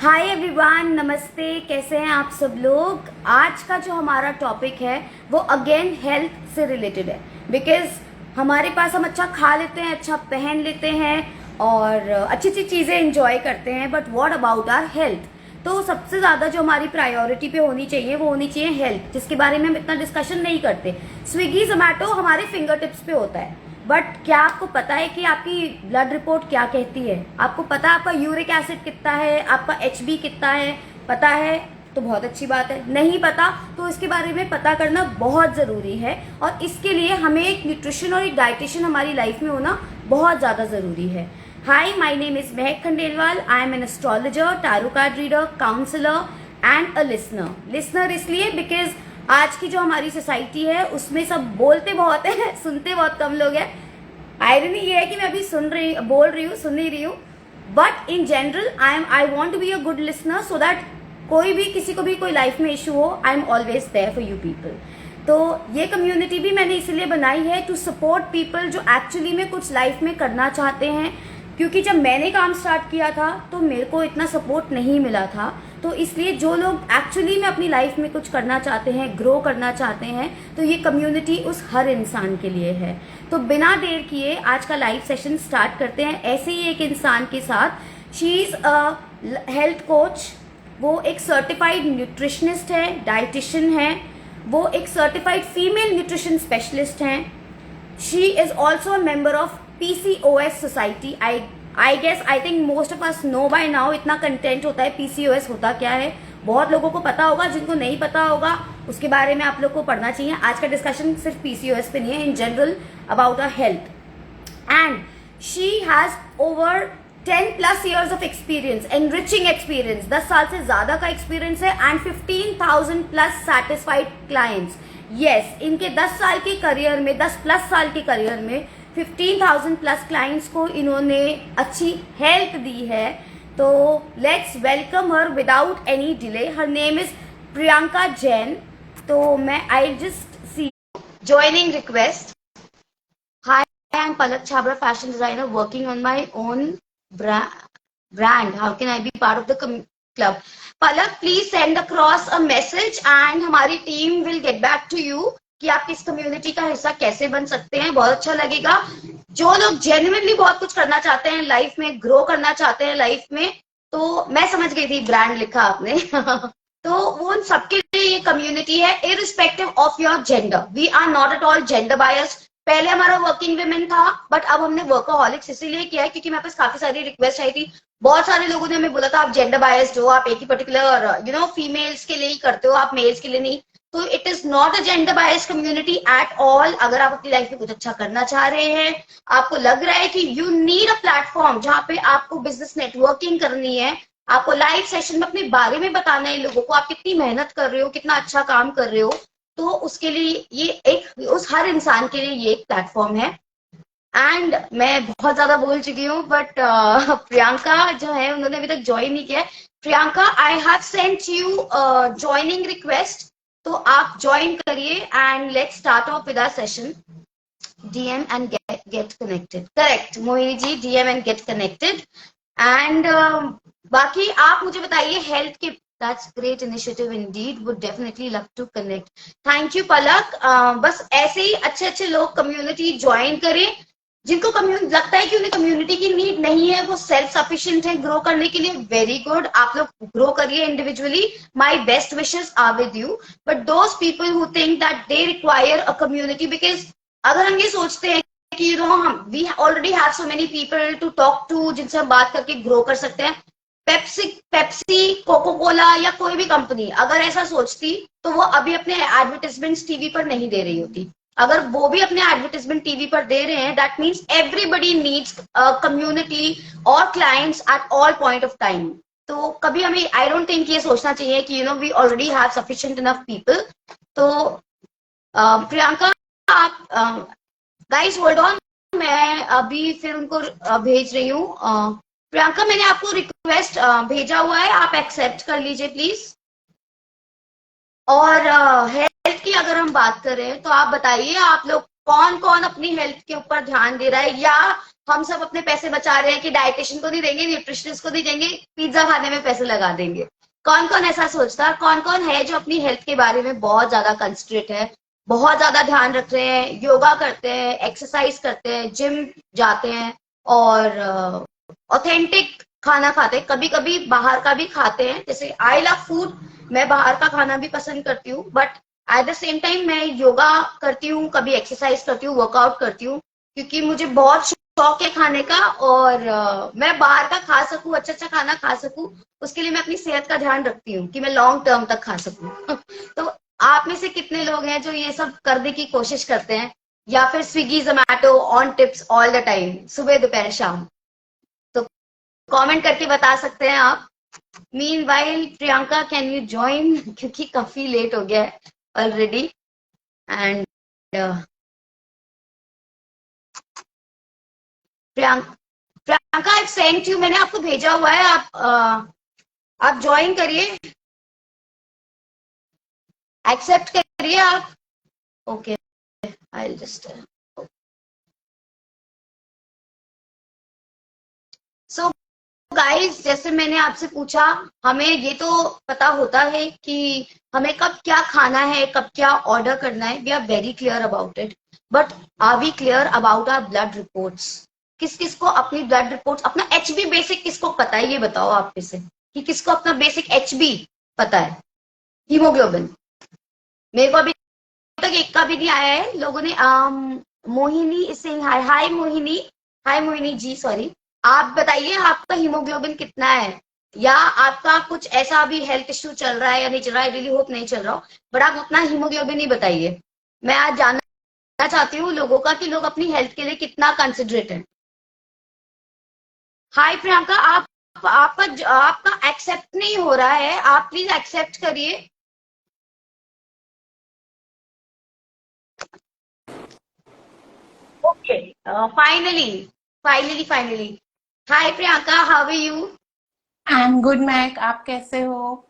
Hi everyone, नमस्ते। कैसे हैं आप सब लोग। आज का जो हमारा टॉपिक है वो अगेन हेल्थ से रिलेटेड है। बिकॉज हमारे पास हम अच्छा खा लेते हैं, अच्छा पहन लेते हैं और अच्छी अच्छी चीज़ें इंजॉय करते हैं, but what about our health. तो सबसे ज़्यादा जो हमारी प्रायोरिटी पे होनी चाहिए वो होनी चाहिए हेल्थ, जिसके बारे में हम इतना डिस्कशन नहीं करते। स्विगी जोमेटो हमारे फिंगर टिप्स पे होता है, बट क्या आपको पता है कि आपकी ब्लड रिपोर्ट क्या कहती है? आपको पता है आपका यूरिक एसिड कितना है, आपका एचबी कितना है? पता है तो बहुत अच्छी बात है। नहीं पता तो इसके बारे में पता करना बहुत ज़रूरी है, और इसके लिए हमें एक न्यूट्रिशन और एक डाइटिशियन हमारी लाइफ में होना बहुत ज़्यादा ज़रूरी है। High, my name is Mahak Khandelwal. I am an astrologer, tarot card reader, counsellor and a listener इसलिए बिकॉज आज की जो हमारी सोसाइटी है उसमें सब बोलते बहुत है, सुनते बहुत कम लोग हैं। आयरनी ये है कि मैं अभी बोल रही हूँ, सुन नहीं रही हूँ, but in general I want to be a good listener, so that कोई भी किसी को भी कोई लाइफ में इशू हो, I am always there for you people. तो ये कम्युनिटी भी मैंने इसलिए बनाई है टू सपोर्ट पीपल जो एक्चुअली में कुछ लाइफ में करना चाहते हैं, क्योंकि जब मैंने काम स्टार्ट किया था तो मेरे को इतना सपोर्ट नहीं मिला था। तो इसलिए जो लोग एक्चुअली में अपनी लाइफ में कुछ करना चाहते हैं, ग्रो करना चाहते हैं, तो ये कम्युनिटी उस हर इंसान के लिए है। तो बिना देर किए आज का लाइव सेशन स्टार्ट करते हैं ऐसे ही एक इंसान के साथ। She is a health coach, वो एक सर्टिफाइड न्यूट्रिशनिस्ट है, डाइटिशियन है, वो एक सर्टिफाइड फीमेल न्यूट्रिशन स्पेशलिस्ट हैं। She is also a member of PCOS society. I guess, I think most of us know by now. इतना कंटेंट होता है, PCOS होता क्या है बहुत लोगों को पता होगा, जिनको नहीं पता होगा उसके बारे में आप लोग को पढ़ना चाहिए। आज का डिस्कशन सिर्फ PCOS पे नहीं है, in general about a health. And she has over 10+ years of experience, enriching experience, 10 साल से ज्यादा का एक्सपीरियंस है, एंड 15,000+ सैटिस्फाइड क्लाइंट्स। यस, इनके 10 साल के करियर में, 10+ साल के करियर में 15,000+ क्लाइंट्स को इन्होंने अच्छी हेल्प दी है। तो let's welcome her without any delay. Her name is Priyanka Jain. तो मैं I just see joining request. Hi, I am Palak Chhabra, fashion designer working on my own brand. How can I be part of the club? Palak, please send across a message and हमारी team will get back to you कि आप किस community का हिस्सा कैसे बन सकते हैं। बहुत अच्छा लगेगा। जो लोग जेन्युइनली बहुत कुछ करना चाहते हैं लाइफ में, ग्रो करना चाहते हैं लाइफ में, तो मैं समझ गई थी ब्रांड लिखा आपने तो वो उन सबके लिए ये कम्युनिटी है, irrespective of your gender. We are not at all gender biased. पहले हमारा वर्किंग वुमेन था, बट अब हमने वर्कaholics इसीलिए किया है क्योंकि मेरे पास काफी सारी रिक्वेस्ट आई थी। बहुत सारे लोगों ने हमें बोला था आप जेंडर बायस्ड हो, आप एक ही पर्टिकुलर फीमेल्स के लिए ही करते हो, आप मेल्स के लिए नहीं। तो it is not a gender biased community at all. अगर आप अपनी लाइफ में कुछ अच्छा करना चाह रहे हैं, आपको लग रहा है कि यू नीड अ प्लेटफॉर्म जहाँ पे आपको बिजनेस नेटवर्किंग करनी है, आपको लाइव सेशन में अपने बारे में बताना है लोगों को, आप कितनी मेहनत कर रहे हो, कितना अच्छा काम कर रहे हो, तो उसके लिए ये एक, उस हर इंसान के लिए ये एक प्लेटफॉर्म है। एंड मैं बहुत ज्यादा बोल चुकी हूँ, बट प्रियंका जो है उन्होंने अभी तक ज्वाइन नहीं किया। Priyanka, I have sent you joining request, तो आप ज्वाइन करिए and let's start off with our session. DM and get connected. Correct, Mohini ji, DM and get connected. And बाकी आप मुझे बताइए हेल्थ के। That's great initiative indeed. Would definitely love to connect. Thank you पलक। बस ऐसे ही अच्छे अच्छे लोग कम्युनिटी ज्वाइन करें जिनको लगता है कि उन्हें कम्युनिटी की नीड नहीं है, वो सेल्फ सफिशिएंट है ग्रो करने के लिए। वेरी गुड, आप लोग ग्रो करिए individually. My best wishes are with you. But those people who think that they require a community, because अगर हम ये सोचते हैं कि हम we already have so many people to talk to, जिनसे हम बात करके ग्रो कर सकते हैं। पेप्सी, कोको कोला या कोई भी कंपनी अगर ऐसा सोचती तो वो अभी अपने एडवर्टाइजमेंट्स टीवी पर नहीं दे रही होती। अगर वो भी अपने एडवर्टाइजमेंट टीवी पर दे रहे हैं, that means everybody needs community और clients at all point of time. तो कभी हमें, आई डोंट थिंक ये सोचना चाहिए कि we already have sufficient enough people. तो प्रियंका, आप गाइस होल्ड ऑन, मैं अभी फिर उनको भेज रही हूँ। प्रियंका, मैंने आपको रिक्वेस्ट भेजा हुआ है, आप एक्सेप्ट कर लीजिए प्लीज। और हेल्थ की अगर हम बात करें तो आप बताइए, आप लोग कौन कौन अपनी हेल्थ के ऊपर ध्यान दे रहा है, या हम सब अपने पैसे बचा रहे हैं कि डाइटिशियन को नहीं देंगे, न्यूट्रिशनिस्ट को नहीं देंगे, पिज्जा खाने में पैसे लगा देंगे। कौन कौन ऐसा सोचता है, कौन कौन है जो अपनी हेल्थ के बारे में बहुत ज्यादा कंसिडरेट है, बहुत ज्यादा ध्यान रख रहे हैं, योगा करते हैं, एक्सरसाइज करते हैं, जिम जाते हैं, और ऑथेंटिक खाना खाते हैं, कभी कभी बाहर का भी खाते हैं। जैसे आई लव फूड, मैं बाहर का खाना भी पसंद करती हूँ, but at the same time मैं योगा करती हूँ, कभी एक्सरसाइज करती हूँ, वर्कआउट करती हूँ, क्योंकि मुझे बहुत शौक है खाने का, और मैं बाहर का खा सकूं, अच्छा अच्छा खाना खा सकूं, उसके लिए मैं अपनी सेहत का ध्यान रखती हूँ कि मैं लॉन्ग टर्म तक खा सकूं। तो आप में से कितने लोग हैं जो ये सब करने की कोशिश करते हैं, या फिर Swiggy Zomato on tips all the time, सुबह दोपहर शाम? तो कमेंट करके बता सकते हैं आप। Meanwhile Priyanka, can you join, क्योंकि काफी लेट हो गया है already. And Priyanka, Priyanka I sent you, मैंने आपको भेजा हुआ है, आप ज्वाइन करिए, एक्सेप्ट करिए आप। Okay, I just so guys, जैसे मैंने आपसे पूछा, हमें ये तो पता होता है कि हमें कब क्या खाना है, कब क्या ऑर्डर करना है, we are very clear about it, but are we clear about our blood reports? किस किस को अपनी ब्लड रिपोर्ट्स, अपना एचबी बेसिक किसको पता है, ये बताओ आप में से कि किसको अपना बेसिक एचबी पता है, हीमोग्लोबिन? मेरे को अभी तक एक का भी नहीं आया है। लोगों ने मोहिनी सिंह, हाय हाय मोहिनी, हाय मोहिनी जी, सॉरी। आप बताइए आपका हीमोग्लोबिन कितना है, या आपका कुछ ऐसा भी हेल्थ इश्यू चल रहा है या नहीं चल रहा है, रियली होप नहीं चल रहा हो, बट आप अपना हीमोग्लोबिन ही बताइए। मैं आज जानना चाहती हूँ लोगों का कि लोग अपनी हेल्थ के लिए कितना कंसिडरेट है। हाय प्रियंका, आपका एक्सेप्ट नहीं हो रहा है, आप प्लीज एक्सेप्ट करिए। Okay, finally finally finally. Hi Priyanka, how are you? I am good Mac, आप कैसे हो?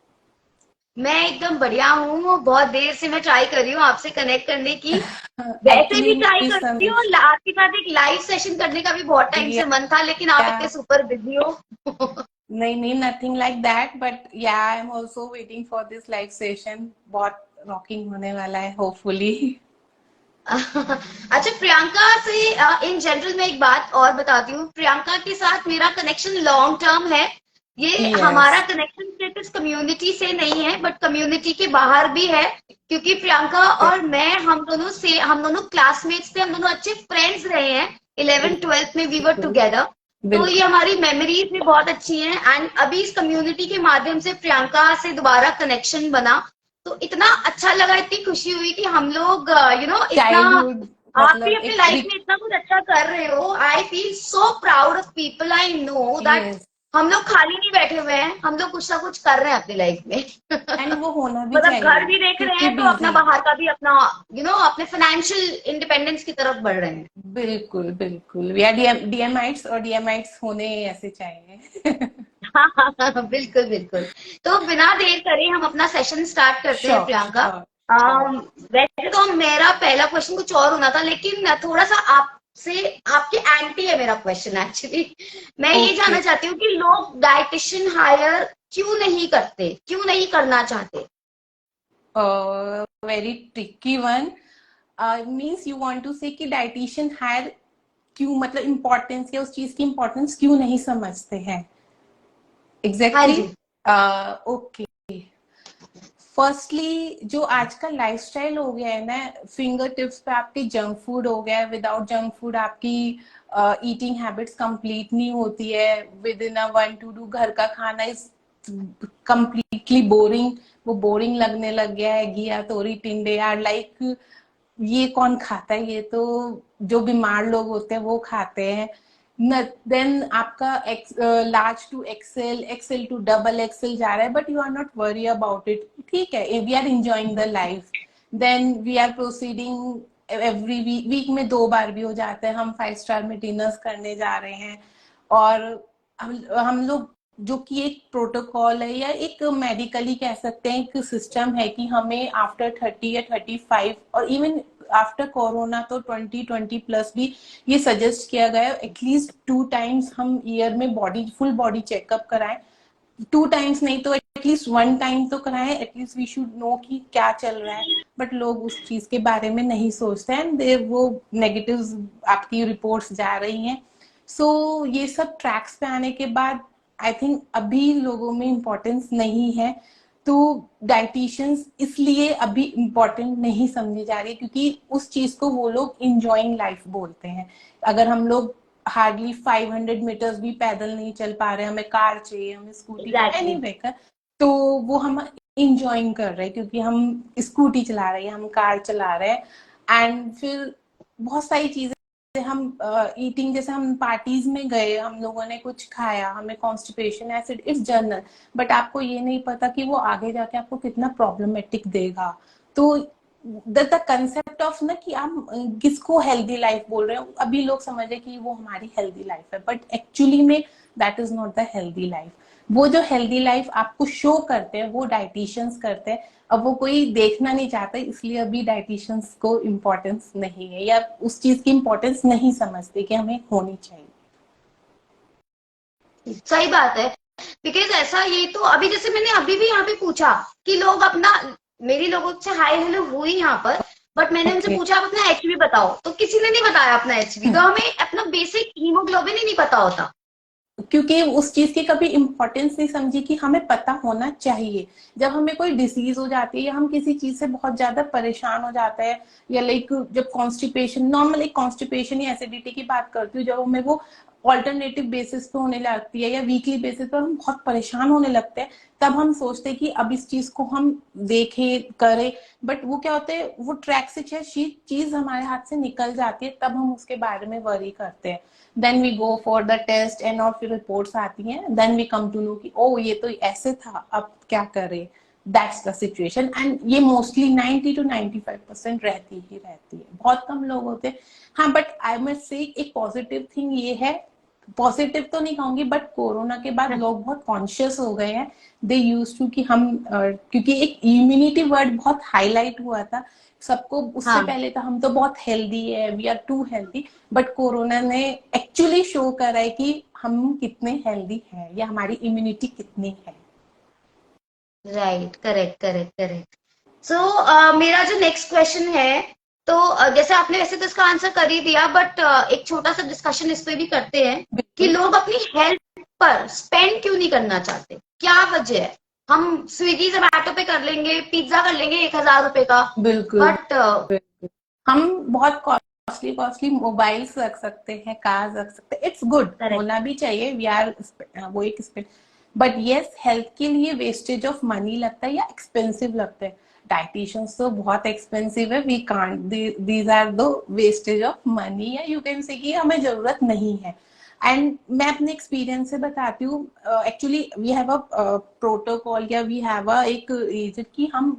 मैं एकदम बढ़िया हूँ, बहुत देर से मैं ट्राई कर रही हूँ आपसे कनेक्ट करने की, वैसे एक्चुअली भी ट्राई मेरी करती हूँ, समझ आपके साथ एक लाइव सेशन करने का भी बहुत टाइम या से मन था, लेकिन आप इतने सुपर बिजी हो। नहीं नहीं, नथिंग लाइक दैट, बट या I am also waiting for this live session. बहुत रॉकिंग होने वाला है होपफुली। अच्छा, प्रियंका से इन जनरल मैं एक बात और बताती हूँ, प्रियंका के साथ मेरा कनेक्शन लॉन्ग टर्म है। ये यस। हमारा कनेक्शन सिर्फ इस कम्युनिटी से नहीं है, बट कम्युनिटी के बाहर भी है, क्योंकि प्रियंका और मैं, हम दोनों क्लासमेट्स थे, हम दोनों अच्छे फ्रेंड्स रहे हैं, 11th 12th में वी वर बिल्कुल टुगेदर। तो ये बिल्कुल। हमारी मेमोरीज भी बहुत अच्छी हैं, एंड अभी इस कम्युनिटी के माध्यम से प्रियंका से दोबारा कनेक्शन बना, तो इतना अच्छा लगा, इतनी खुशी हुई कि हम लोग इतना, चाइल्डहुड आप भी मतलब अपनी एक लाइफ में इतना कुछ अच्छा कर रहे हो। I feel so proud of people, I know that yes, हम लोग खाली नहीं बैठे हुए हैं, हम लोग कुछ ना कुछ कर रहे हैं अपनी लाइफ में। एंड वो होना भी मतलब घर चाहिए भी देख रहे क्योंकि हैं, तो अपना बिजी। बाहर का भी, अपना अपने फाइनेंशियल इंडिपेंडेंस की तरफ बढ़ रहे हैं। बिल्कुल बिल्कुल, वी आर डीएमआइट्स और डीएमआइट्स होने ऐसे चाहिए। हाँ हाँ हाँ, बिल्कुल बिल्कुल। तो बिना देर करे हम अपना सेशन स्टार्ट करते हैं श्योर प्रियंका। Sure sure. वैसे तो मेरा पहला क्वेश्चन कुछ और होना था, लेकिन थोड़ा सा आपसे, आपके एंटी है मेरा क्वेश्चन एक्चुअली। मैं ये ओके, जानना चाहती हूँ कि लोग डाइटिशियन हायर क्यों नहीं करते, क्यों नहीं करना चाहते? Very tricky one. Means you want to say कि डाइटिशियन हायर क्यों, मतलब इम्पोर्टेंस या उस चीज की इम्पोर्टेंस क्यों नहीं समझते हैं? हाँ एग्जैक्टली। जी। ओके। फर्स्टली जो आज का लाइफस्टाइल हो गया है ना, फिंगर टिप्स पे आपके जंक फूड हो गया है। विदाउट जंक फूड आपकी ईटिंग हैबिट्स कंप्लीट नहीं होती है। विद इन अ 1 to 2 घर का खाना इज कंप्लीटली बोरिंग। वो बोरिंग लगने लग गया है। घिया तोरी टिंडे आर लाइक, ये कौन खाता है? ये तो जो बीमार लोग होते हैं वो खाते हैं। देन आपका large to XL, XL to double XL जा रहा है, but you are not worry about it. ठीक है, we are enjoying the life. Then we are proceeding every week में 2 बार भी हो जाता है, हम 5 स्टार में डिनर्स करने जा रहे हैं। और हम लोग जो कि एक प्रोटोकॉल है या एक मेडिकली कह सकते हैं एक सिस्टम है कि हमें आफ्टर 30 या 35 और इवन आफ्टर कोरोना तो 2020 प्लस भी ये सजेस्ट किया गया है एटलीस्ट 2 टाइम्स हम ईयर में फुल बॉडी चेकअप कराएं। 2 टाइम्स नहीं तो एटलीस्ट 1 टाइम तो कराएं, एटलीस्ट वी शुड नो कि क्या चल रहा है। बट लोग उस चीज के बारे में नहीं सोचते हैं, वो नेगेटिव्स आपकी रिपोर्ट्स जा रही हैं। सो ये सब ट्रैक्स पे आने के बाद आई थिंक अभी लोगों में इम्पोर्टेंस नहीं है। तो डाइटिशियंस इसलिए अभी इम्पोर्टेंट नहीं समझी जा रही क्योंकि उस चीज को वो लोग इंजॉइंग लाइफ बोलते हैं। अगर हम लोग हार्डली 500 मीटर्स भी पैदल नहीं चल पा रहे, हमें कार चाहिए, हमें स्कूटी एग्जैक्टली एनी व्हीकल, तो वो हम इंजॉइंग कर रहे हैं क्योंकि हम स्कूटी चला रहे हैं, हम कार चला रहे हैं। एंड फिर बहुत सारी चीजें हम ईटिंग, जैसे हम पार्टीज में गए, हम लोगों ने कुछ खाया, हमें constipation, acid, it's general, but आपको ये नहीं पता कि वो आगे जाके आपको कितना प्रॉब्लमेटिक देगा। तो द कंसेप्ट ऑफ ना कि आप किसको हेल्दी लाइफ बोल रहे हो, अभी लोग समझ रहे कि वो हमारी हेल्दी लाइफ है, बट एक्चुअली में that is not the healthy life. वो जो हेल्दी लाइफ आपको शो करते हैं वो डाइटिशियंस करते हैं। अब वो कोई देखना नहीं चाहता, इसलिए अभी डाइटिशियंस को इम्पोर्टेंस नहीं है या उस चीज की इम्पोर्टेंस नहीं समझते कि हमें होनी चाहिए। सही बात है। बिकॉज ऐसा ये तो अभी जैसे मैंने अभी भी यहाँ पे पूछा कि लोग अपना, मेरी लोगों से हाय हेलो हुई यहाँ पर, बट मैंने उनसे पूछा आप अपना एचबी बताओ, तो किसी ने नहीं बताया अपना एचबी। तो हमें अपना बेसिक हीमोग्लोबिन ही नहीं पता होता क्योंकि उस चीज की कभी इम्पोर्टेंस नहीं समझी कि हमें पता होना चाहिए। जब हमें कोई डिसीज हो जाती है या हम किसी चीज से बहुत ज्यादा परेशान हो जाते हैं, या लाइक जब कॉन्स्टिपेशन, नॉर्मली कॉन्स्टिपेशन या एसिडिटी की बात करती हूँ, जब हमें वो ऑल्टरनेटिव बेसिस पे होने लगती है या वीकली बेसिस पर हम बहुत परेशान होने लगते हैं, तब हम सोचते हैं कि अब इस चीज को हम देखें करें। बट वो क्या होता है, वो ट्रैक से चीज हमारे हाथ से निकल जाती है, तब हम उसके बारे में वरी करते हैं। Then we go for the test and और फिर रिपोर्ट्स आती हैं, then we come to know कि ओ ये तो ऐसे था, अब क्या करें। That's the situation. एंड ये मोस्टली 90 to 95% रहती ही रहती है, बहुत कम लोग होते हैं। हाँ, बट आई मस्ट से एक पॉजिटिव थिंग ये है, पॉजिटिव तो नहीं कहूंगी, बट कोरोना के बाद लोग बहुत कॉन्शियस हो गए हैं। दे यूज टू कि हम क्योंकि एक इम्यूनिटी वर्ड बहुत हाईलाइट हुआ था सबको, उससे हाँ पहले तो हम तो बहुत हेल्दी है, we are too healthy, but corona ने एक्चुअली शो करा है कि हम कितने हेल्दी हैं या हमारी इम्यूनिटी कितनी है। Right, correct correct correct. So मेरा जो नेक्स्ट क्वेश्चन है, तो जैसे आपने वैसे तो इसका आंसर कर ही दिया, बट एक छोटा सा डिस्कशन इस पे भी करते हैं कि लोग अपनी हेल्थ पर स्पेंड क्यों नहीं करना चाहते, क्या वजह है। हम स्विगी जोमैटो पे कर लेंगे, पिज्जा कर लेंगे 1,000 रुपए का, बिल्कुल बट हम बहुत कॉस्टली कॉस्टली मोबाइल्स रख सकते हैं, कार्स रख सकते हैं, इट्स गुड, करेक्ट, होना भी चाहिए, वी आर वो एक स्पेंड। बट यस, हेल्थ के लिए वेस्टेज ऑफ मनी लगता है या एक्सपेंसिव लगता है। डाइटिशियंस तो बहुत एक्सपेंसिव है, we can't, these are the wastage of money, या यू कैन से कि हमें जरूरत नहीं है। एंड मैं अपने एक्सपीरियंस से बताती हूँ, actually we have a protocol या वी हैव अ एक रीजन कि हम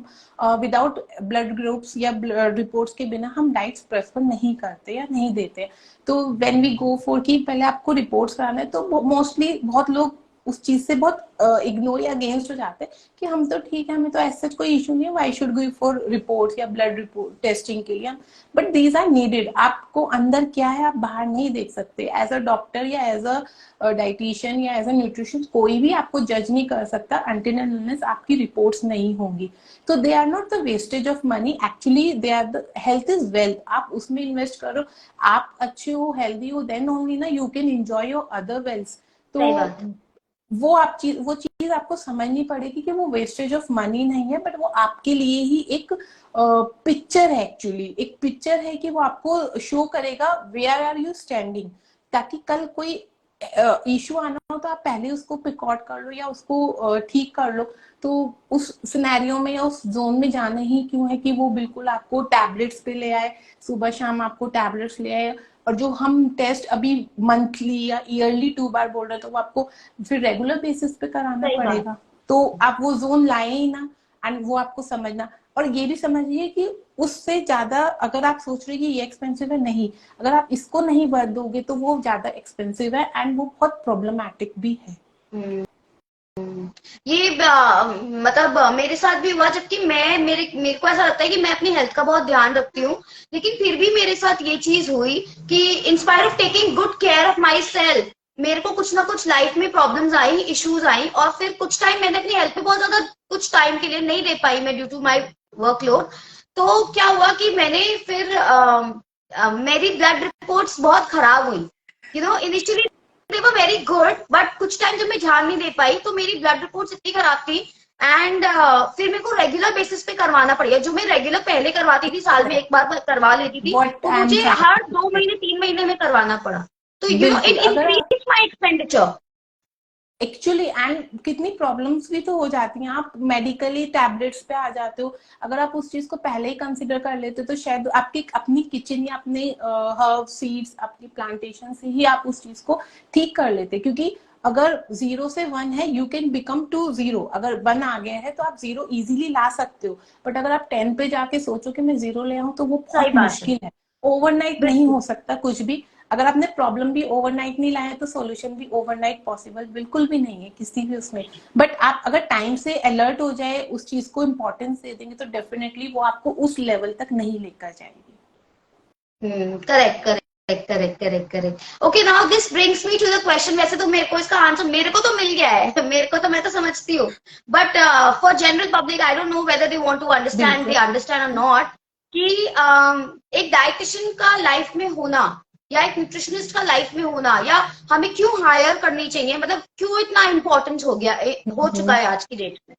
विदाउट ब्लड ग्रुप्स या ब्लड रिपोर्ट्स के बिना हम डाइट्स प्रेफर नहीं करते या नहीं देते। तो व्हेन वी गो फॉर कि पहले आपको रिपोर्ट्स कराना है, तो मोस्टली बहुत लोग उस चीज से बहुत इग्नोर या अगेंस्ट हो जाते हैं कि हम तो ठीक है, हमें तो ऐसा कोई इशू नहीं है, why should go for reports या ब्लड रिपोर्ट टेस्टिंग के लिए। But these are needed. आपको अंदर क्या है आप बाहर नहीं देख सकते। एज अ डॉक्टर या एज अ डाइटिशियन या एज अ न्यूट्रिशन कोई भी आपको जज नहीं कर सकता अनटिल एंड अनलेस आपकी रिपोर्ट्स नहीं होंगी। तो they are not the wastage of money, actually they are the, health is wealth. आप उसमें इन्वेस्ट करो, आप अच्छे हो, हेल्दी हो, देन ओनली ना you can enjoy your other wealth. तो सही बात है। वो चीज आपको समझनी पड़ेगी कि वो वेस्टेज ऑफ मनी नहीं है, बट वो आपके लिए ही एक पिक्चर है। एक्चुअली एक पिक्चर है कि वो आपको शो करेगा वेयर आर यू स्टैंडिंग, ताकि कल कोई इशू आना हो तो आप पहले उसको पिकआउट कर लो या उसको ठीक कर लो। तो उस सिनेरियो में या उस जोन में जाना ही क्यों है कि वो बिल्कुल आपको टैबलेट्स पे ले आए, सुबह शाम आपको टैबलेट्स ले आए। और जो हम टेस्ट अभी मंथली या ईयरली 2 बार बोल रहे हैं, तो वो आपको फिर रेगुलर बेसिस पे कराना सही बात। पड़ेगा। तो आप वो जोन लाए ही ना, एंड वो आपको समझना। और ये भी समझिए कि उससे ज्यादा अगर आप सोच रहे कि ये एक्सपेंसिव है, नहीं, अगर आप इसको नहीं भर दोगे तो वो ज्यादा एक्सपेंसिव है एंड वो बहुत प्रॉब्लमैटिक भी है। ये मतलब मेरे साथ भी हुआ, जबकि मेरे को ऐसा लगता है कि मैं अपनी हेल्थ का बहुत ध्यान रखती हूँ, लेकिन फिर भी मेरे साथ ये चीज हुई कि inspire of taking good care of my self, मेरे को कुछ ना कुछ लाइफ में प्रॉब्लम्स आई, इश्यूज आई, और फिर कुछ टाइम मैंने अपनी हेल्थ पे बहुत ज्यादा कुछ टाइम के लिए नहीं दे पाई मैं, ड्यू टू माई वर्कलोड। तो क्या हुआ कि मैंने फिर मेरी ब्लड रिपोर्ट्स बहुत खराब हुई। Initially they were very good, but कुछ टाइम जब मैं ध्यान नहीं दे पाई तो मेरी ब्लड रिपोर्ट्स इतनी खराब थी, एंड फिर मेरे को रेगुलर बेसिस पे करवाना पड़ गया। जो मैं रेगुलर पहले करवाती थी, साल में एक बार करवा लेती थी, व्हाट तो आई एम मुझे हर 2 महीने 3 महीने में करवाना पड़ा। तो बिल्कुल, इट अगर increase my expenditure. Actually and कितनी प्रॉब्लम्स भी तो हो जाती हैं, आप मेडिकली टैबलेट्स पे आ जाते हो। अगर आप उस चीज को पहले ही कंसिडर कर लेते हो तो शायद आपकी अपनी किचन या अपने हर्ब सीड्स, अपनी प्लांटेशन से ही आप उस चीज को ठीक कर लेते, क्योंकि अगर 0 से 1 है, यू कैन बिकम टू 0। अगर 1 आ गया है तो आप 0 इजीली ला सकते हो, बट अगर आप 10 पे जाके सोचो कि मैं 0 ले आऊं तो वो सही बहुत बात है। मुश्किल है। ओवरनाइट नहीं बिल्कुल। हो सकता कुछ भी। अगर आपने प्रॉब्लम भी ओवरनाइट नहीं लाया तो सॉल्यूशन भी ओवरनाइट पॉसिबल बिल्कुल भी नहीं है किसी भी उसमें। बट आप अगर टाइम से अलर्ट हो जाए, उस चीज को इम्पोर्टेंस दे देंगे तो डेफिनेटली वो आपको उस लेवल तक नहीं लेकर जाएगी। Correct correct correct correct correct. Okay, now this brings me to the question. वैसे तो मेरे को इसका आंसर मेरे को तो मिल गया है मेरे को तो, मैं तो समझती हूँ, but for general public I don't know whether they want to understand, they बिल्कुल। अंडरस्टैंड और नॉट, कि एक डाइटिशियन का लाइफ में होना या एक न्यूट्रिशनिस्ट का लाइफ में होना, या हमें क्यों हायर करनी चाहिए, मतलब क्यों इतना इम्पोर्टेंट हो गया, हो चुका है आज की डेट में।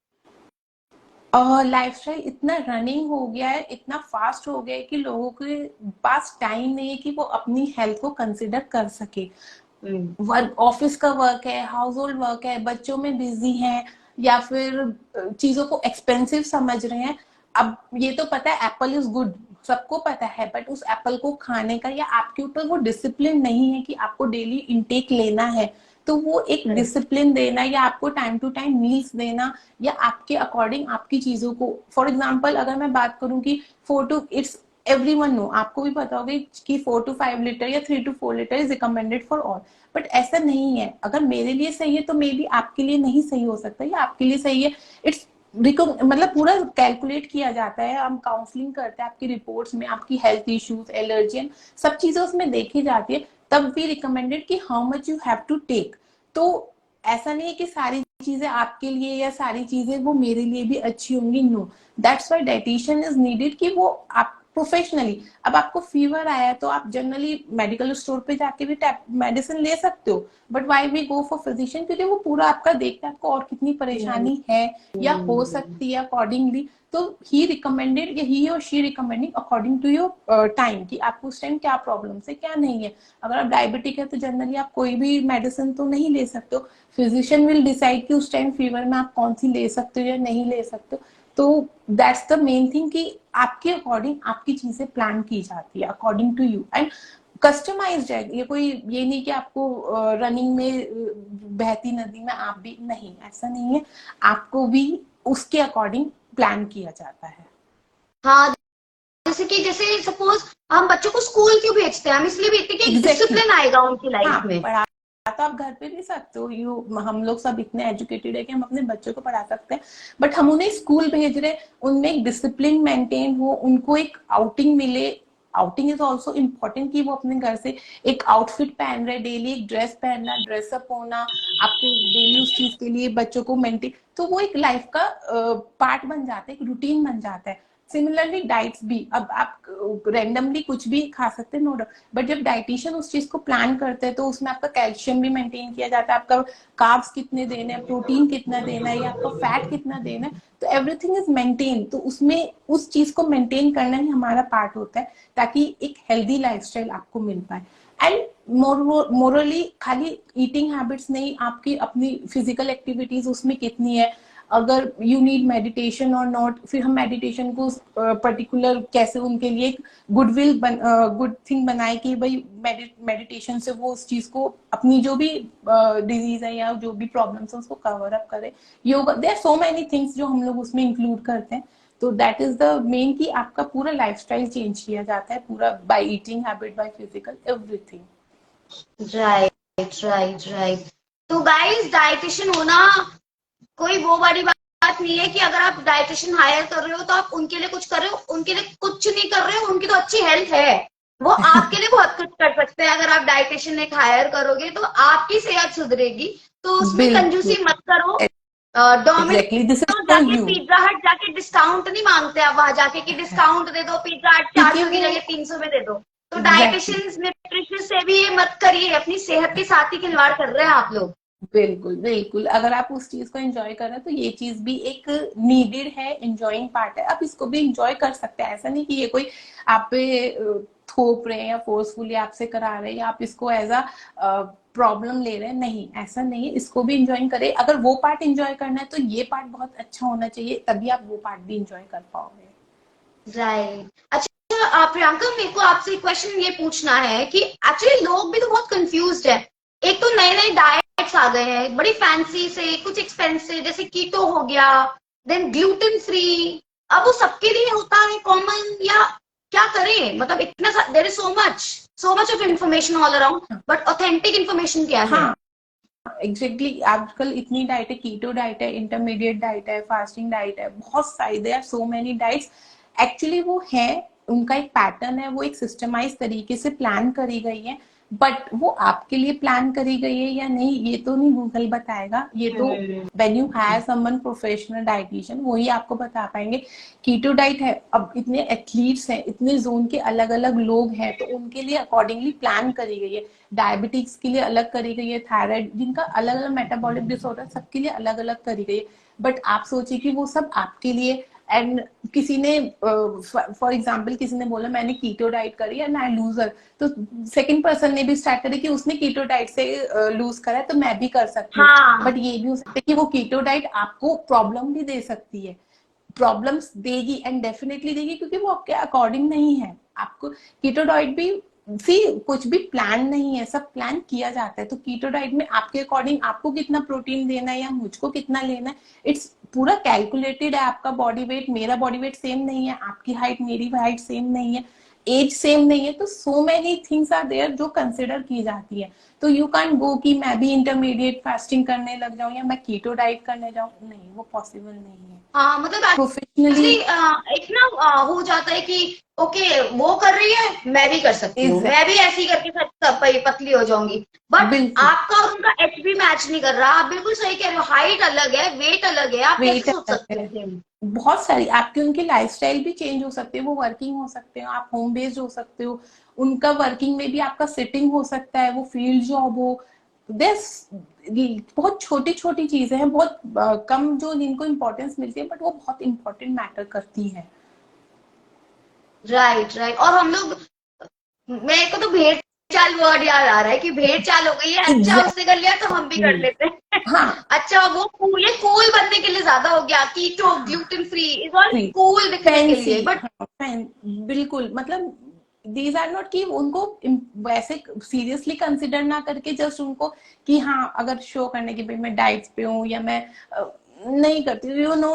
लाइफस्टाइल इतना रनिंग हो गया है, इतना फास्ट हो गया है कि लोगों के पास टाइम नहीं है कि वो अपनी हेल्थ को कंसिडर कर सके। हम्म। वर्क, ऑफिस का वर्क है, हाउस होल्ड वर्क है, बच्चों में बिजी हैं, या फिर चीजों को एक्सपेंसिव समझ रहे हैं। अब ये तो पता है एप्पल इज गुड, सबको पता है, बट उस एप्पल को खाने का या आपके ऊपर वो डिसिप्लिन नहीं है कि आपको डेली इंटेक लेना है। तो वो एक करेक्ट। डिसिप्लिन देना या आपको टाइम टू टाइम मील्स देना, या आपके अकॉर्डिंग आपकी चीजों को, फॉर एग्जाम्पल अगर मैं बात करूं कि 4 to इट्स एवरीवन नो, आपको भी पता होगा कि 4 to 5 लीटर या 3 to 4 litre is recommended for all. But ऐसा नहीं है, अगर मेरे लिए सही है तो मे बी आपके लिए नहीं सही हो सकता, या आपके लिए सही है। इट्स मतलब पूरा कैलकुलेट किया जाता है, हम काउंसलिंग करते हैं, आपकी रिपोर्ट्स में आपकी हेल्थ इश्यूज, एलर्जी, सब चीजें उसमें देखी जाती है, तब भी रिकमेंडेड कि how much you have to take. तो ऐसा नहीं है कि सारी चीजें आपके लिए या सारी चीजें वो मेरे लिए भी अच्छी होंगी, no. That's why dietitian is needed कि वो आप प्रोफेशनली, अब आपको फीवर आया है तो आप जनरली मेडिकल स्टोर पे जाके भी मेडिसिन ले सकते हो, but why we go for physician, क्योंकि वो पूरा आपका देखते हैं आपको और कितनी परेशानी है या हो सकती है अकॉर्डिंगली। तो ही रिकमेंडेड, या ही और she recommending according to your time, कि आपको उस टाइम क्या प्रॉब्लम है क्या नहीं है। अगर आप डायबिटिक है तो जनरली आप कोई भी मेडिसिन तो नहीं ले सकते हो, फिजिशियन विल डिसाइड कि उस टाइम फीवर में आप कौन सी ले सकते हो या नहीं ले सकते हो। तो दैट्स द मेन थिंग कि आपके अकॉर्डिंग आपकी चीजें प्लान की जाती है according to you, and customised है। ये कोई ये नहीं कि आपको रनिंग में बहती नदी में आप भी, नहीं, ऐसा नहीं है, आपको भी उसके अकॉर्डिंग प्लान किया जाता है। हाँ, जैसे सपोज हम बच्चों को स्कूल क्यों भेजते हैं, हम इसलिए भेजते हैं कि एक एग्जैक्टली डिसिप्लिन आएगा उनकी लाइफ हाँ, में। पढ़ा तो आप घर पे भी सकते हो, हम लोग सब इतने एजुकेटेड है कि हम अपने बच्चों को पढ़ा सकते हैं, बट हम उन्हें स्कूल भेज रहे हैं, उनमें एक डिसिप्लिन मेंटेन हो, उनको एक आउटिंग मिले। आउटिंग इज ऑल्सो इम्पोर्टेंट कि वो अपने घर से एक आउटफिट पहन रहे, डेली एक ड्रेस पहनना, ड्रेसअप होना, आपको डेली उस चीज के लिए बच्चों को मेंटेन, तो वो एक लाइफ का पार्ट बन जाता है, एक रूटीन बन जाता है। सिमिलरली डाइट्स भी, अब आप रेंडमली कुछ भी खा सकते हैं, नो डाउट, बट जब डाइटिशियन उस चीज को प्लान करते हैं तो उसमें आपका कैल्शियम भी मेंटेन किया जाता है, आपका कार्ब्स कितने देना है, प्रोटीन कितना देना है, या आपका फैट कितना देना है, तो एवरीथिंग इज मेंटेन। तो उसमें उस चीज को मेंटेन करना ही हमारा पार्ट होता है, ताकि एक हेल्दी लाइफस्टाइल आपको मिल पाए। एंड मोरली खाली ईटिंग हैबिट्स नहीं, आपकी अपनी फिजिकल एक्टिविटीज उसमें कितनी है, अगर यू नीड मेडिटेशन और नॉट, फिर हम मेडिटेशन को पर्टिकुलर कैसे उनके लिए एक गुडविल गुड थिंग बनाए कि भाई मेडिटेशन से वो उस चीज को, अपनी जो भी डिजीज है या जो भी प्रॉब्लम्स है उसको कवर अप करे। Yoga, there are so many things जो हम लोग उसमें इंक्लूड करते हैं। तो दैट इज द मेन कि आपका पूरा लाइफस्टाइल चेंज किया जाता है, पूरा by eating habit, by physical everything. Right right right. तो गाइस, डाइटिशियन होना कोई वो वाली बात नहीं है कि अगर आप डाइटिशियन हायर कर रहे हो तो आप उनके लिए कुछ कर रहे हो, उनके लिए कुछ नहीं कर रहे हो, उनकी तो अच्छी हेल्थ है, वो आपके लिए बहुत कुछ कर सकते हैं। अगर आप डाइटिशियन एक हायर करोगे तो आपकी सेहत सुधरेगी, तो उसमें बिल्कुल, कंजूसी मत करो। Domino's exactly, this is for जाके, यू। पिज्जा हट जाके डिस्काउंट नहीं मांगते आप वहां जाके कि डिस्काउंट दे दो, पिज्जा हट क्योंकि 400 की वो जगह 300 में दे दो। तो एग्जैक्टली, डाइटिशियंस न्यूट्रिशनिस्ट से भी ये मत करिए, अपनी सेहत के साथ ही खिलवाड़ कर रहे हैं आप लोग। बिल्कुल बिल्कुल, अगर आप उस चीज को एंजॉय कर रहे हैं तो ये चीज भी एक नीडेड है, एंजॉइंग पार्ट है, आप इसको भी एंजॉय कर सकते हैं। ऐसा नहीं कि ये कोई आप पे थोप रहे हैं या फोर्सफुली आपसे करा रहे हैं या आप इसको एज अ प्रॉब्लम ले रहे हैं, नहीं, ऐसा नहीं है। इसको भी एंजॉय करें, अगर वो पार्ट एंजॉय करना है तो ये पार्ट बहुत अच्छा होना चाहिए, तभी आप वो पार्ट भी एंजॉय कर पाओगे। राइट। अच्छा प्रियंका, मेरे को आपसे क्वेश्चन ये पूछना है कि एक्चुअली लोग भी तो बहुत कंफ्यूज्ड है। एक तो नए नए डाइट्स आ गए हैं बड़ी फैंसी से, कुछ एक्सपेंसिव, जैसे कीटो हो गया, देन ग्लूटेन फ्री। अब वो सबके लिए होता है कॉमन, या क्या करें? मतलब इतना there is so much of information all around, but authentic information क्या है? हाँ, एग्जैक्टली exactly, आजकल इतनी डाइट है, कीटो डाइट है, इंटरमीडिएट डाइट है, फास्टिंग डाइट है, बहुत सारी, there are so many diets. Actually वो है, उनका एक पैटर्न है, वो एक सिस्टमाइज तरीके से प्लान करी गई है, बट वो आपके लिए प्लान करी गई है या नहीं ये तो नहीं गूगल बताएगा, ये तो when you have someone professional dietitian वही आपको बता पाएंगे। कीटो डाइट है, अब इतने एथलीट्स हैं, इतने जोन के अलग अलग लोग हैं, तो उनके लिए अकॉर्डिंगली प्लान करी गई है। डायबिटिक्स के लिए अलग करी गई है, थायराइड, जिनका अलग अलग मेटाबॉलिक डिसऑर्डर, सबके लिए अलग अलग करी गई है। बट आप सोचिए कि वो सब आपके लिए, एंड किसी ने फॉर एग्जाम्पल किसी ने बोला मैंने कीटो डाइट करी एंड आई लूजर, तो सेकंड पर्सन ने भी स्टार्ट करी कि उसने कीटो डाइट से लूज करा है तो मैं भी कर सकती हूँ। हाँ। बट ये भी हो सकता है कि वो कीटो डाइट आपको प्रॉब्लम भी दे सकती है, प्रॉब्लम्स देगी एंड डेफिनेटली देगी, क्योंकि वो आपके अकॉर्डिंग नहीं है। आपको कीटो डाइट भी सी कुछ भी प्लान नहीं है, सब प्लान किया जाता है। तो कीटो डाइट में आपके अकॉर्डिंग आपको कितना प्रोटीन देना है या मुझको कितना लेना है, इट्स पूरा कैलकुलेटेड है। आपका बॉडी वेट मेरा बॉडी वेट सेम नहीं है, आपकी हाइट मेरी हाइट सेम नहीं है, एज सेम नहीं है, तो so many things are there जो कंसिडर की जाती है। तो यू कैन गो कि मैं भी इंटरमीडिएट फास्टिंग करने लग जाऊं या मैं कीटो डाइट करने जाऊं, नहीं, वो पॉसिबल नहीं है हाँ मतलब प्रोफेशनली। एक्चुअली एक ना हो जाता है कि ओके वो कर रही है मैं भी कर सकती हूँ, मैं भी ऐसे ही करके पतली हो जाऊंगी। बट बिल्कुल, आपका और उनका एचबी मैच नहीं कर रहा। आप बिल्कुल सही कह रहे हो, हाइट अलग है, वेट अलग है, आप कैसे वेट सोच अलग सकते है, हो सेम? बहुत सारी आपकी उनकी लाइफस्टाइल भी चेंज हो सकती है, वो वर्किंग हो सकते हो, आप होम बेस्ड हो सकते हो, उनका वर्किंग में भी आपका सिटिंग हो सकता है, वो फील्ड जॉब हो। दिस बहुत छोटी छोटी चीजें हैं, बहुत कम जो जिनको इम्पोर्टेंस मिलती है, बट वो बहुत इंपॉर्टेंट मैटर करती है। Right right. और हम लोग, मेरे को तो भेड़ चाल वर्ड याद आ रहा है कि भेड़ चाल हो गई है, अच्छा उसने कर लिया तो हम भी कर एग्जैक्टली, लेते हैं। हाँ, अच्छा वो कूल, ये कूल बनने के लिए ज्यादा हो गया, कीटो हाँ, gluten free is all cool दिखने के फैंसी, लिए, बट हाँ, बिल्कुल, मतलब दीज आर नॉट कि उनको वैसे सीरियसली कंसिडर ना करके जस्ट उनको कि हाँ अगर शो करने की भाई मैं डाइट्स पे हूँ या मैं नहीं करती, यू नो,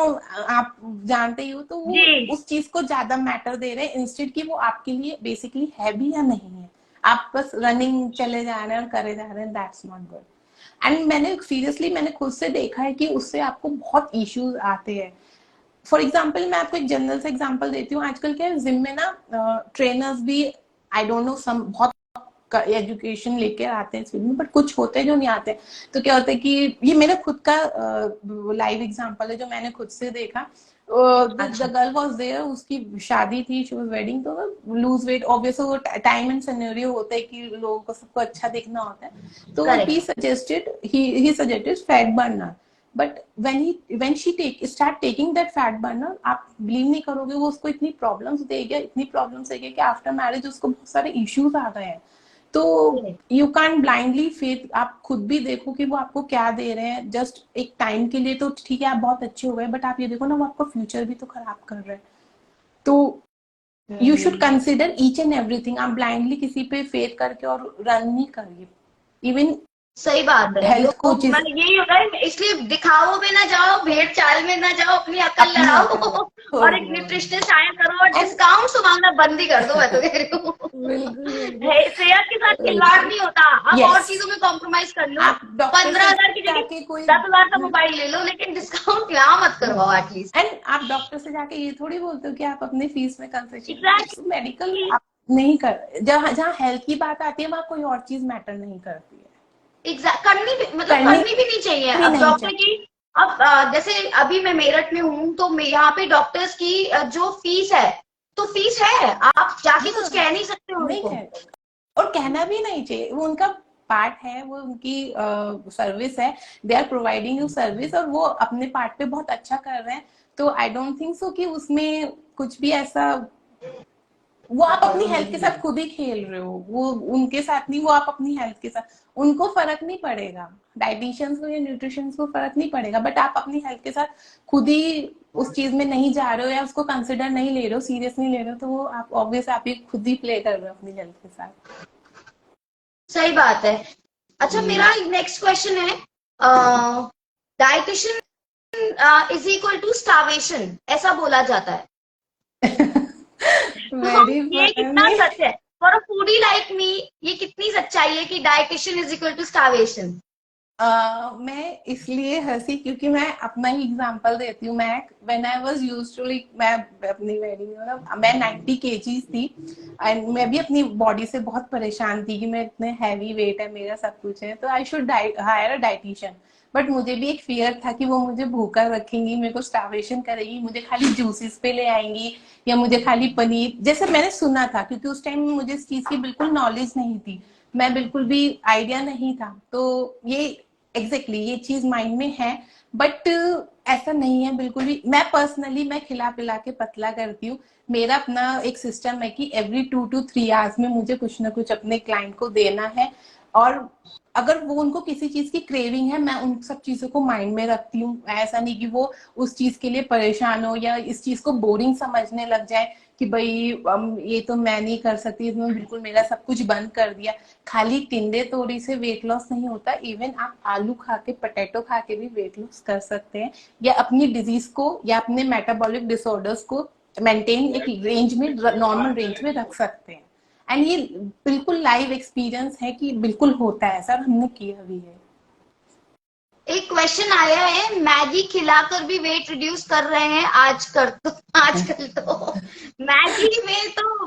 आप जानते ही हो, तो वो जी। उस चीज को ज्यादा मैटर दे रहे हैं इंस्टेड कि वो आपके लिए बेसिकली है भी या नहीं है। आप बस रनिंग चले जा रहे हैं और करे जा रहे हैं, दैट्स नॉट गुड। एंड मैंने सीरियसली मैंने खुद से देखा है कि उससे आपको बहुत इश्यूज आते हैं। फॉर एग्जाम्पल मैं आपको एक जनरल सा एग्जाम्पल देती हूँ, आजकल क्या है जिम में ना ट्रेनर्स भी, आई डोंट नो, सम बहुत एजुकेशन लेके आते हैं फील्ड में, बट कुछ होते हैं जो नहीं आते। तो क्या होता है कि ये मेरा खुद का लाइव एग्जाम्पल है जो मैंने खुद से देखा। अच्छा। द गर्ल वाज देयर, उसकी शादी थी, शी वाज वेडिंग, तो लूज वेट ऑब्वियसली वो टाइम एंड सिनेरियो होता है कि लोगों को सबको अच्छा दिखना होता है, तो correct. He suggested fat burner. But when she start taking that fat burner, आप बिलीव नहीं करोगे वो उसको इतनी प्रॉब्लम्स दे गया, इतनी प्रॉब्लम्स दे गया कि आफ्टर मैरिज उसको बहुत सारे इश्यूज आ गए हैं। तो यू कैन ब्लाइंडली फेथ, आप खुद भी देखो कि वो आपको क्या दे रहे हैं, जस्ट एक टाइम के लिए तो ठीक है आप बहुत अच्छे हो गए, बट आप ये देखो ना वो आपका फ्यूचर भी तो खराब कर रहे हैं। तो you should consider each and everything, आप ब्लाइंडली किसी पे फेथ करके और रन नहीं करिए। इवन सही बात है। हेल्थ लोग कोचेस, मतलब यही होता है, इसलिए दिखावों में ना जाओ, भेड़ चाल में ना जाओ, अपनी अकल अपनी अकल लड़ाओ। और एक न्यूट्रिशनिस्ट आया करो और डिस्काउंट मांगना बंद ही कर दो, मैं तो कह रही हूँ। सेहत के साथ खिलवाड़ नहीं होता, आप और चीजों में कॉम्प्रोमाइज कर लो। 15,000 की जगह 10,000 का मोबाइल ले लो, लेकिन डिस्काउंट यहाँ मत करवाओ एटलीस्ट। एंड आप डॉक्टर से जाके ये थोड़ी बोलते हो कि आप अपने फीस में कंसेशन, मेडिकल आप नहीं कर, जहाँ हेल्थ की बात आती है वहाँ कोई और चीज मैटर नहीं करती है। करनी भी नहीं चाहिए। अब डॉक्टर की, अब जैसे अभी मैं मेरठ में हूँ, तो यहाँ पे डॉक्टर्स की जो फीस है, तो फीस है, आप जाके कुछ कह नहीं सकते उनको, और कहना भी नहीं चाहिए, वो उनका पार्ट है, वो उनकी सर्विस है, they are providing you service, और वो अपने पार्ट पे बहुत अच्छा कर रहे हैं। तो आई डोंट थिंक सो कि उसमें कुछ भी ऐसा, वो आप अपनी हेल्थ के साथ खुद ही खेल रहे हो, वो उनके साथ नहीं, वो आप अपनी हेल्थ के साथ, उनको फर्क नहीं पड़ेगा, डाइटिशियंस को या न्यूट्रिशंस को फर्क नहीं पड़ेगा, बट आप अपनी हेल्थ के साथ खुद ही उस चीज में नहीं जा रहे हो या उसको कंसिडर नहीं ले रहे हो, सीरियस नहीं ले रहे हो, तो वो आप ऑब्वियस आप ही खुद ही प्ले कर रहे हो अपनी हेल्थ के साथ। सही बात है। अच्छा, मेरा नेक्स्ट क्वेश्चन है, dietitian is equal to starvation, ऐसा बोला जाता है। ये कितना सच है? For a foodie like me, ये कितनी सच्चाई है कि dietitian is equal to starvation? मैं इसलिए हंसी क्योंकि मैं अपना ही एग्जांपल देती हूँ। मैं when I was used to, like मैं अपनी वेडिंग में मैं 90 kgs थी, एंड मैं भी अपनी बॉडी से बहुत परेशान थी कि मैं इतने हैवी वेट है, मेरा सब कुछ है, तो I should higher a dietitian. But मुझे भी एक फियर था कि वो मुझे भूखा रखेंगी, मेरे को स्टार्वेशन करेगी, मुझे खाली जूसेस पे ले आएंगी या मुझे खाली पनीर, जैसे मैंने सुना था, क्योंकि उस टाइम मुझे इस चीज की बिल्कुल नॉलेज नहीं थी, मैं बिल्कुल भी आइडिया नहीं था। तो ये एग्जैक्टली ये चीज माइंड में है, बट ऐसा नहीं है बिल्कुल भी। मैं पर्सनली मैं खिला पिला के पतला करती हूँ। मेरा अपना एक सिस्टम है कि एवरी 2 to 3 आवर्स में मुझे कुछ ना कुछ अपने क्लाइंट को देना है, और अगर वो उनको किसी चीज की क्रेविंग है, मैं उन सब चीजों को माइंड में रखती हूँ। ऐसा नहीं कि वो उस चीज के लिए परेशान हो या इस चीज को बोरिंग समझने लग जाए कि भाई ये तो मैं नहीं कर सकती, इसमें बिल्कुल मेरा सब कुछ बंद कर दिया। खाली टिंडे तोड़ी से वेट लॉस नहीं होता, इवन आप आलू खा के, पोटैटो खा के भी वेट लॉस कर सकते हैं, या अपनी डिजीज को या अपने मेटाबॉलिक डिसऑर्डर्स को मेंटेन एक रेंज में, नॉर्मल रेंज में रख सकते हैं। एंड ये बिल्कुल लाइव एक्सपीरियंस है कि बिल्कुल होता है ऐसा, हमने किया भी है। एक क्वेश्चन आया है, मैगी खिलाकर भी वेट रिड्यूस कर रहे हैं आजकल तो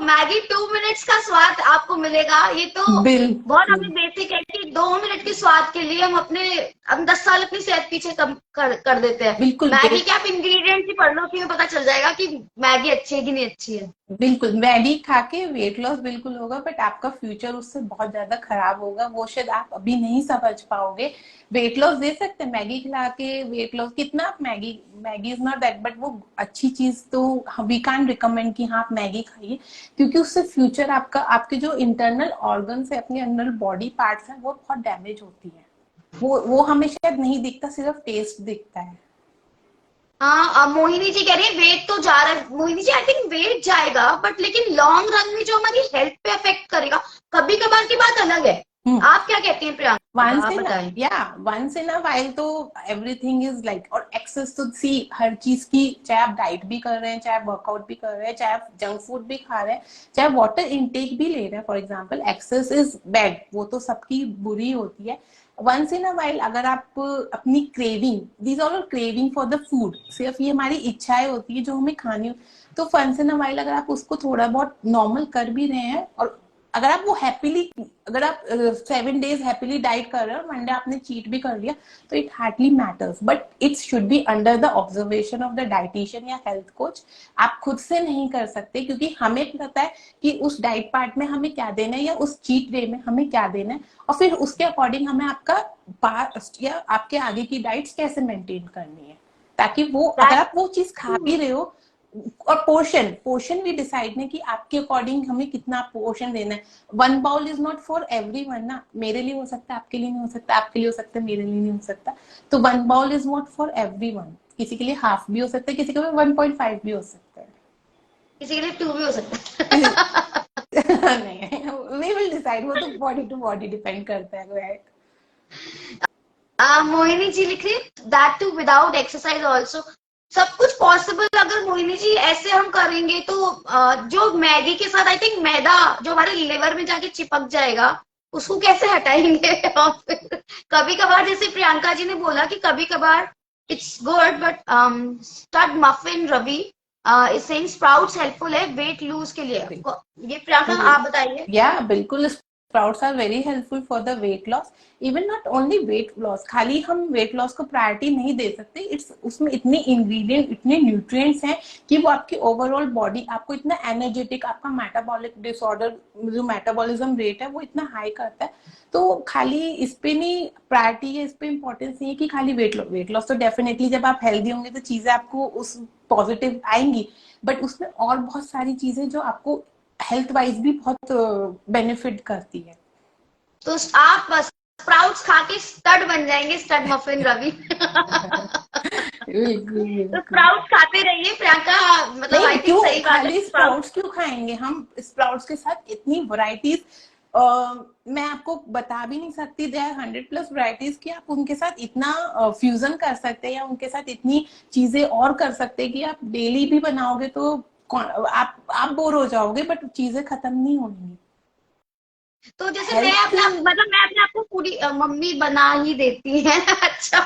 मैगी 2 मिनट्स का स्वाद आपको मिलेगा, ये तो बहुत हमें बेसिक है कि 2 मिनट के स्वाद के लिए हम 10 साल अपनी सेहत पीछे कम कर देते हैं। मैगी के आप इंग्रेडिएंट्स ही पढ़ लो कि पता चल जाएगा कि मैगी अच्छी है कि नहीं अच्छी है। बिल्कुल, मैगी खा के वेट लॉस बिल्कुल होगा, बट आपका फ्यूचर उससे बहुत ज्यादा खराब होगा, वो शायद आप अभी नहीं समझ पाओगे। वेट लॉस दे सकते हैं मैगी खिला के, वेट लॉस कितना आप Maggi is not that, but वो अच्छी चीज तो वी कांट रिकमेंड कि हाँ आप मैगी खाइए, क्योंकि उससे फ्यूचर आपका, आपके जो इंटरनल ऑर्गन्स है, अपने अंदर बॉडी पार्ट्स है, वो बहुत डैमेज होती है। वो हमें शायद नहीं दिखता, सिर्फ टेस्ट दिखता है। हाँ, मोहिनी जी कह रही है वेट तो जा रहा है। Mohini ji, I think wait जाएगा, बट लेकिन लॉन्ग रन में जो हमारी हेल्थ पे अफेक्ट करेगा, कभी कभार की बात अलग है। आप क्या कहती हैं Priyanka? Once in a while तो एवरीथिंग इज लाइक, और एक्सेस तो सी हर चीज की, चाहे आप डाइट भी कर रहे हैं, चाहे आप वर्कआउट भी कर रहे हैं, चाहे आप जंक फूड भी खा रहे हैं, चाहे वाटर इनटेक भी ले रहे हैं, for example, excess is bad, वो तो सबकी बुरी होती है। वंस इन अ वाइल अगर आप अपनी craving, these are craving for the food, सिर्फ ये हमारी इच्छाएं होती है जो हमें खानी हो, तो वंस इन अ वाइल अगर आप उसको थोड़ा बहुत नॉर्मल कर भी रहे हैं, और अगर आप वो हैप्पीली, अगर आप 7 days हैप्पीली डाइट कर रहे हो, मंडे आपने चीट भी कर लिया, तो it hardly matters, but it should be under the observation of the dietitian या हेल्थ कोच। आप खुद से नहीं कर सकते, क्योंकि हमें पता है कि उस डाइट पार्ट में हमें क्या देना है या उस चीट डे में हमें क्या देना है, और फिर उसके अकॉर्डिंग हमें आपका पास्ट या आपके आगे की डाइट्स कैसे मेंटेन करनी है, ताकि वो अगर आप वो चीज खा भी रहे हो, और पोर्शन भी डिसाइड नहीं कि आपके अकॉर्डिंग हमें कितना पोर्शन देना है। 1 bowl is not for everyone ना, मेरे लिए हो सकता है, आपके लिए नहीं हो सकता, आपके लिए हो सकता है, मेरे लिए नहीं हो सकता, तो 1 bowl is not for everyone. किसी के लिए हाफ भी हो सकता है, किसी के लिए 1.5 भी हो सकता है, किसी के लिए 2 भी हो सकता है। नहीं, वी विल डिसाइड, वो तो बॉडी टू बॉडी डिपेंड करता है। मोहिनी जी लिख रही, that too without exercise also. सब कुछ पॉसिबल अगर मोहिनी जी ऐसे हम करेंगे तो जो मैगी के साथ आई थिंक मैदा जो हमारे लिवर में जाके चिपक जाएगा उसको कैसे हटाएंगे और फिर कभी कभार जैसे प्रियंका जी ने बोला कि कभी कभार it's good but stud muffin Ravi is saying sprouts helpful है वेट लूज के लिए। ये प्रियंका आप बताइए। या बिल्कुल, sprouts are very helpful for the weight loss. Even not only weight loss, खाली हम वेट लॉस को प्रायोरिटी नहीं दे सकते, इट्स उसमें इतने इंग्रेडिएंट, इतने न्यूट्रिएंट्स हैं कि वो आपकी ओवरऑल बॉडी, आपको इतना एनर्जेटिक, आपका मेटाबॉलिक डिसऑर्डर जो मेटाबॉलिज्म रेट है वो इतना हाई करता है। तो खाली इस पे नहीं प्रायोरिटी है, इस पे इम्पोर्टेंस नहीं है कि खाली वेट लॉस तो डेफिनेटली जब आप हेल्दी होंगे तो चीजें आपको उस पॉजिटिव आएंगी, बट उसमें और बहुत सारी चीजें जो आपको हेल्थ वाइज भी बहुत बेनिफिट करती है। तो आप स्प्राउट्स खा के स्टड बन जाएंगे, स्टड मफिन रवि। तो स्प्राउट्स खाते रहिए प्रियंका, मतलब आई थिंक सही बात है। खाली स्प्राउट्स क्यों खाएंगे हम? स्प्राउट्स के साथ इतनी वैरायटीज मैं आपको बता भी नहीं सकती, देयर 100+ वैरायटीज कि आप उनके साथ इतना फ्यूजन कर सकते हैं या उनके साथ इतनी चीजें और कर सकते हैं कि आप डेली भी बनाओगे तो आप बोर हो जाओगे, बट चीजें खत्म नहीं होंगी। तो जैसे मैं अपने आप को पूरी मम्मी बना ही देती है। अच्छा।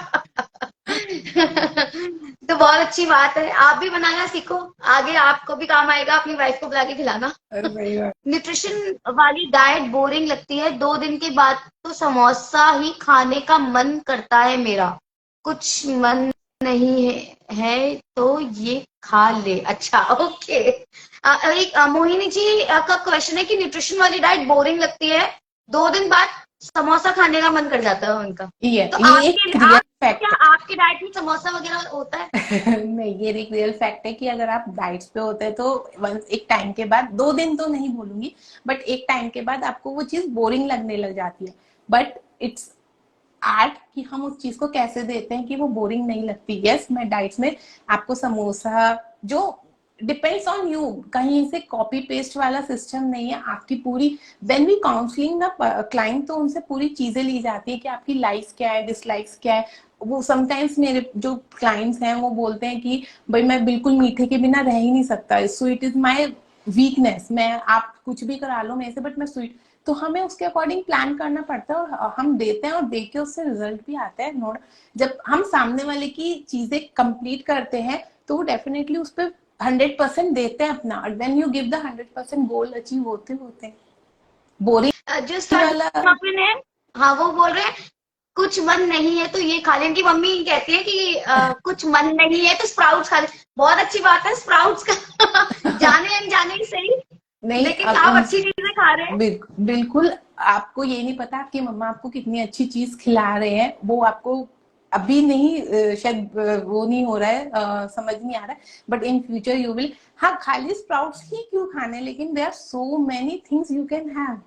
तो बहुत अच्छी बात है, आप भी बनाना सीखो, आगे आपको भी काम आएगा अपनी वाइफ को बुला के खिलाना। न्यूट्रिशन वाली डाइट बोरिंग लगती है, 2 दिन के बाद तो समोसा ही खाने का मन करता है मेरा, कुछ मन नहीं है तो ये खा ले। अच्छा ओके। एक मोहिनी जी का क्वेश्चन है कि न्यूट्रिशन वाली डाइट बोरिंग लगती है, 2 दिन बाद समोसा खाने का मन कर जाता है उनका। तो ये एक रियल फैक्ट क्या आपकी डाइट में समोसा वगैरह होता है? नहीं, ये एक रियल फैक्ट है कि अगर आप डाइट्स पे होते हैं तो एक टाइम के बाद, 2 दिन तो नहीं बोलूंगी, बट एक टाइम के बाद आपको वो चीज बोरिंग लगने लग जाती है। बट इट्स आर्ट कि हम उस चीज को कैसे देते हैं कि वो बोरिंग नहीं लगती। यस, मैं डाइट्स में आपको समोसा, जो डिपेंड्स ऑन यू, कहीं से कॉपी पेस्ट वाला सिस्टम नहीं है, आपकी पूरी when we counselling the client तो उनसे पूरी चीजें ली जाती है कि आपकी लाइक्स क्या है, डिसलाइक्स क्या है। वो समटाइम्स मेरे जो क्लाइंट्स हैं वो बोलते हैं कि भाई मैं बिल्कुल मीठे के बिना रह ही नहीं सकता, स्वीट इज माय वीकनेस, मैं आप कुछ भी करा लो मेरे से बट मैं स्वीट। तो हमें उसके अकॉर्डिंग प्लान करना पड़ता है और हम देते हैं और देख के उससे रिजल्ट भी आता है। नोट, जब हम सामने वाले की चीजें कंप्लीट करते हैं तो वो डेफिनेटली उस पर 100% देते हैं अपना, और then you give the 100% goal achieve होते होते बोरिंग जो वाला। है, हाँ वो बोल रहे हैं कुछ मन नहीं है तो ये खा ले। इनकी मम्मी कहती है कि कुछ मन नहीं है तो स्प्राउट्स खा ले। बहुत अच्छी बात है स्प्राउट्स का। जाने अनजाने ही सही, नहीं, लेकिन आप अच्छी चीजें खा रहे हैं। बिल्कुल। आपको ये नहीं पता आपकी मम्मा आपको कितनी अच्छी चीज खिला रहे हैं, वो आपको अभी नहीं शायद वो नहीं हो रहा है, समझ नहीं आ रहा है, but in future you will. हाँ, खाली स्प्राउट्स ही क्यों खाने, लेकिन there are so many things you can have.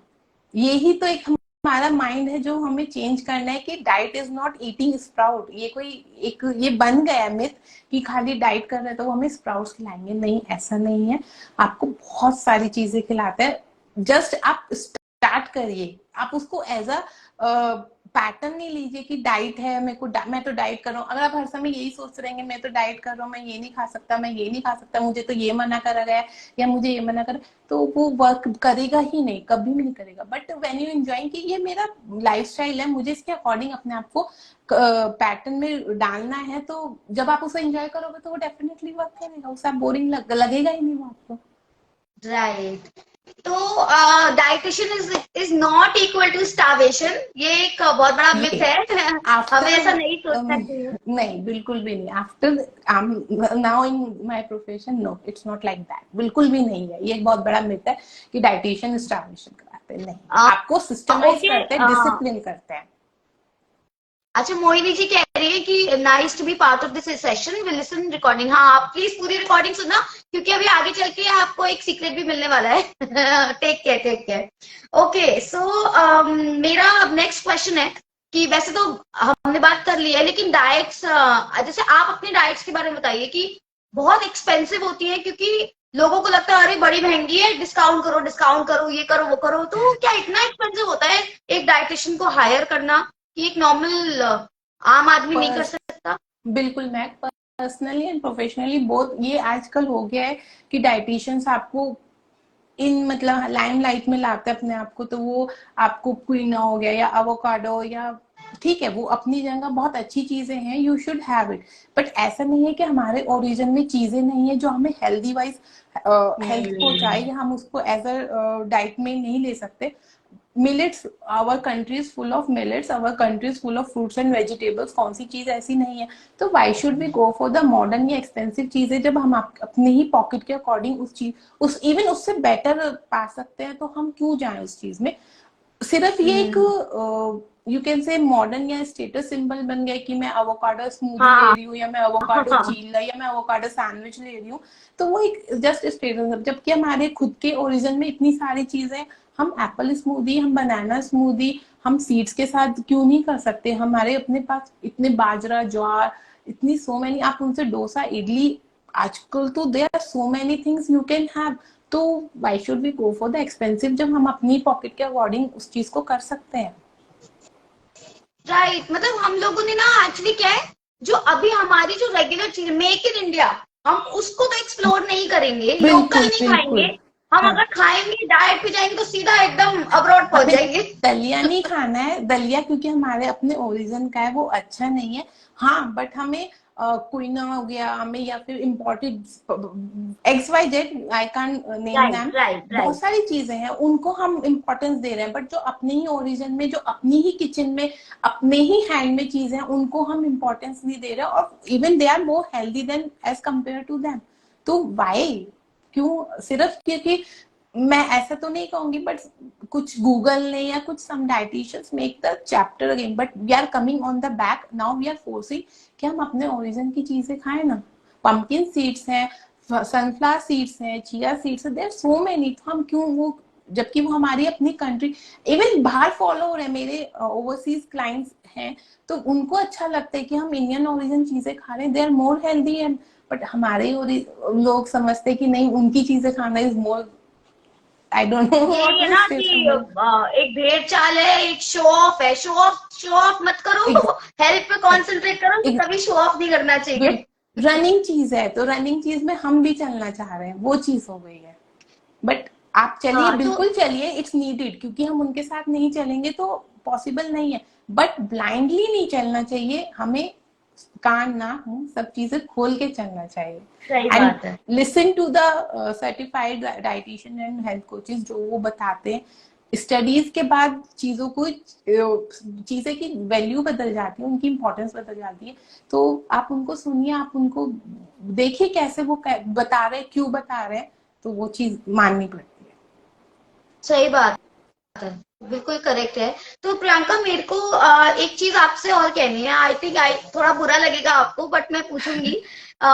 यही तो एक हमारा माइंड है जो हमें चेंज करना है कि diet is not eating sprout. ये कोई एक ये बन गया मिथ कि खाली डाइट कर रहे हैं तो वो हमें स्प्राउट्स खिलाएंगे। नहीं, ऐसा नहीं है, आपको बहुत सारी चीजें खिलाते हैं। जस्ट आप स्टार्ट करिए, आप उसको एज अ पैटर्न नहीं लीजिए कि डाइट है मेरे को, मैं तो डाइट कर रहा हूँ। अगर आप हर समय यही सोच रहेंगे मैं तो डाइट कर रहा हूँ, मैं ये नहीं खा सकता, मैं ये नहीं खा सकता, मुझे तो ये मना करा गया या मुझे ये मना कर, तो वो वर्क करेगा ही नहीं, कभी भी नहीं करेगा। बट व्हेन यू एंजॉय कि ये मेरा लाइफस्टाइल है, मुझे इसके अकॉर्डिंग अपने आप को पैटर्न में डालना है, तो जब आप उसे एंजॉय करोगे तो वो डेफिनेटली वर्क करेगा, उसे आप बोरिंग लगेगा ही नहीं वो आपको। राइट। तो dietitian is not equal to starvation, ये एक बहुत बड़ा मिथ है। हमें ऐसा नहीं सोचना चाहिए। नहीं, बिल्कुल भी नहीं। After now in my profession, no, it's not like that, बिल्कुल भी नहीं है। ये एक बहुत बड़ा मिथ है कि डाइटिशियन स्टार्वेशन कराते हैं। नहीं, आपको सिस्टमाइज करते हैं, डिसिप्लिन करते हैं। अच्छा, मोहिनी जी कह रही है कि nice to be part of this session, will listen recording. हाँ, आप प्लीज पूरी रिकॉर्डिंग सुनना, क्योंकि अभी आगे चल के आपको एक सीक्रेट भी मिलने वाला है। Take care, take care. Okay, so मेरा अब नेक्स्ट क्वेश्चन है कि वैसे तो हमने बात कर ली है, लेकिन डाइट्स, जैसे आप अपनी डाइट्स के बारे में बताइए कि बहुत एक्सपेंसिव होती है, क्योंकि लोगों को लगता है अरे बड़ी महंगी है, डिस्काउंट करो, ये करो वो करो। तो क्या इतना एक्सपेंसिव होता है एक डाइटिशियन को हायर करना कि एक नॉर्मल आम आदमी नहीं कर सकता? बिल्कुल, मैं पर्सनली एंड प्रोफेशनली बोथ ये आजकल हो गया है कि डाइटिशियंस आपको इन मतलब लाइमलाइट में लाते हैं अपने आप को, तो वो आपको क्विनोआ हो गया या एवोकाडो या ठीक है वो अपनी जगह बहुत अच्छी चीजें हैं, you should have it, but ऐसा नहीं है कि हमारे ओरिजिन में चीजें नहीं है जो हमें हेल्दी वाइज हेल्थ पहुंचाए या हम उसको एज अ डाइट में नहीं ले सकते। Millets, our country is full of millets, our country is full of fruits and vegetables, कौन सी चीज ऐसी नहीं है? तो why should we go for the modern या एक्सपेंसिव चीजें जब हम अपने ही पॉकेट के अकॉर्डिंग उस चीज उस इवन उससे बेटर पा सकते हैं, तो हम क्यों जाएं उस चीज में? सिर्फ ये एक यू कैन से मॉडर्न या स्टेटस सिंबल बन गया कि मैं एवोकाडो स्मूदी ले हाँ रही हूँ या मैं एवोकाडो हाँ चीला या मैं एवोकाडो सैंडविच ले रही हूँ, तो वो एक जस्ट स्टेटस, जबकि हमारे खुद के ओरिजिन में इतनी सारी चीजें, हम एप्पल स्मूदी, हम बनाना स्मूदी, हम सीड्स के साथ क्यों नहीं कर सकते? हमारे अपने पास इतने बाजरा, ज्वार, इतनी सो मैनी, आप उनसे डोसा, इडली, आजकल तो there are so many things you can have, तो why should we go for the expensive जब हम अपनी पॉकेट के अकॉर्डिंग उस चीज को कर सकते हैं? राइट। मतलब हम लोगों ने ना एक्चुअली क्या है, जो अभी हमारी जो रेगुलर चीज मेक इन इंडिया, हम उसको तो एक्सप्लोर नहीं करेंगे, लोकल नहीं खाएंगे। हम हाँ, अगर खाएंगे डाइट पे जाएंगे तो सीधा एकदम अब्रॉड पहुंच हमें जाएंगे। दलिया नहीं खाना है, दलिया क्योंकि हमारे अपने ओरिजिन का है, वो अच्छा नहीं है। हाँ, बट हमें क्विनोआ हो गया हमें, या फिर imported XYZ, I can't name write name, right बहुत राइट। सारी चीजें हैं उनको हम इम्पोर्टेंस दे रहे हैं, बट जो अपने ही ओरिजिन में, जो अपनी ही किचन में, अपने ही हैंड में चीजें हैं, उनको हम इम्पोर्टेंस नहीं दे रहे, और even they are more healthy than as compare to them. तो वाई, क्यों? सिर्फ क्योंकि मैं ऐसा तो नहीं कहूंगी, बट कुछ गूगल ने या कुछ some dieticians make the chapter again, but we are coming on the back now, we are forcing कि हम अपने ओरिजिन की चीजें खाएं ना। पंपकिन सीड्स हैं, सनफ्लावर सीड्स हैं, चिया सीड्स हैं, देयर सो मेनी, तो हम क्यों वो, जबकि वो हमारी अपनी कंट्री, इवन बाहर फॉलो हो रहे हैं, मेरे ओवरसीज क्लाइंट्स हैं, तो उनको अच्छा लगता है कि हम इंडियन ओरिजिन चीजें खा रहे हैं, they are more healthy and, but हमारे लोग समझते हैं कि नहीं, उनकी चीजें खाना is more, I don't know यही व्हाट है इज ना स्टेट कि सिंबल। एक भेड़ चाल है, एक शो ऑफ है। शो ऑफ मत करो, हेल्थ पे कॉन्सेंट्रेट करो, कि कभी शो ऑफ नहीं करना चाहिए। रनिंग चीज है, तो रनिंग चीज में हम भी चलना चाह रहे हैं, वो चीज हो गई है। बट आप चलिए, हाँ तो बिल्कुल चलिए, इट्स नीडेड, क्योंकि हम उनके साथ नहीं चलेंगे तो पॉसिबल नहीं है, बट ब्लाइंडली नहीं चलना चाहिए हमें, कान नाक मुंह सब चीजें खोल के चलना चाहिए, सही एंड बात है। Listen to the certified dietitian and health coaches जो वो बताते हैं। स्टडीज के बाद चीजों को, चीजें की वैल्यू बदल जाती है, उनकी इंपॉर्टेंस बदल जाती है, तो आप उनको सुनिए, आप उनको देखिए कैसे वो बता रहे हैं, क्यों बता रहे हैं, तो वो चीज माननी पड़ती है। सही बात है, बिल्कुल करेक्ट है। तो प्रियंका, मेरे को एक चीज आपसे और कहनी है। आई थिंक थोड़ा बुरा लगेगा आपको, बट मैं पूछूंगी। अ,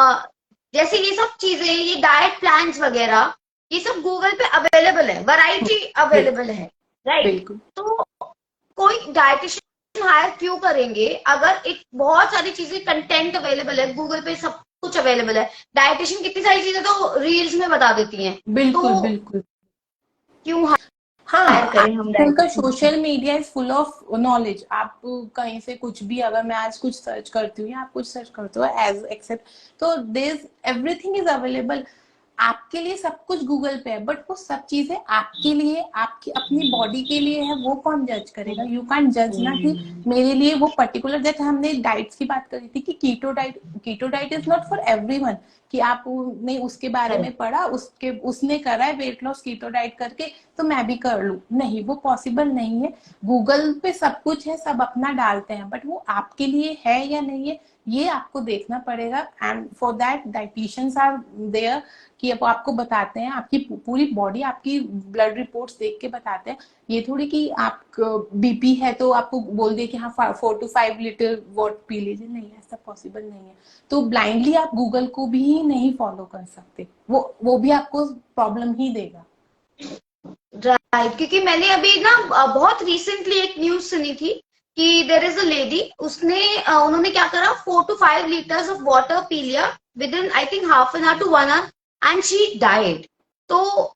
जैसे ये सब चीजें, ये डाइट प्लान्स वगैरह, ये सब गूगल पे अवेलेबल है, वैरायटी बिल्कुल अवेलेबल है, राइट? बिल्कुल। तो कोई डाइटिशियन हायर क्यों करेंगे अगर एक बहुत सारी चीजें, कंटेंट अवेलेबल है गूगल पे, सब कुछ अवेलेबल है। डाइटिशियन कितनी सारी चीजें तो रील्स में बता देती हैं, बिल्कुल तो बिल्कुल। क्यों हाँ, हायर करें हम आजकल का dietitian? Social media is full of knowledge, आप कहीं से कुछ भी, अगर मैं आज कुछ सर्च करती हूँ या आप कुछ सर्च करते हो एज एक्सेप्ट, तो देयर एवरीथिंग इज अवेलेबल, आपके लिए सब कुछ गूगल पे है, बट वो सब चीजें आपके लिए, आपकी अपनी बॉडी के लिए है, वो कौन जज करेगा? यू कैन जज ना कि मेरे लिए वो पर्टिकुलर, जैसे हमने डाइट्स की बात करी थी कि keto diet is not for everyone, कि आपने उसके बारे में पढ़ा, उसके उसने करा है वेट लॉस कीटो डाइट करके, तो मैं भी कर लूं, नहीं, वो पॉसिबल नहीं है। गूगल पे सब कुछ है, सब अपना डालते हैं, बट वो आपके लिए है या नहीं है, ये आपको देखना पड़ेगा, and for that dietitians are there, कि अब आपको बताते हैं, आपकी पूरी बॉडी, आपकी ब्लड रिपोर्ट्स देख के बताते हैं। ये थोड़ी कि आप बीपी है तो आपको बोल दिए कि हाँ 4 to 5 लीटर वाट पी लीजिए, नहीं, ऐसा पॉसिबल नहीं है। तो ब्लाइंडली आप गूगल को भी नहीं फॉलो कर सकते, वो भी आपको प्रॉब्लम ही देगा। राइट, क्योंकि मैंने अभी ना बहुत रिसेंटली एक न्यूज सुनी थी कि देर इज अ लेडी, उन्होंने क्या करा, 4 to 5 लीटर्स ऑफ वाटर पी लिया within I think half an hour to 1 hour, and she died. तो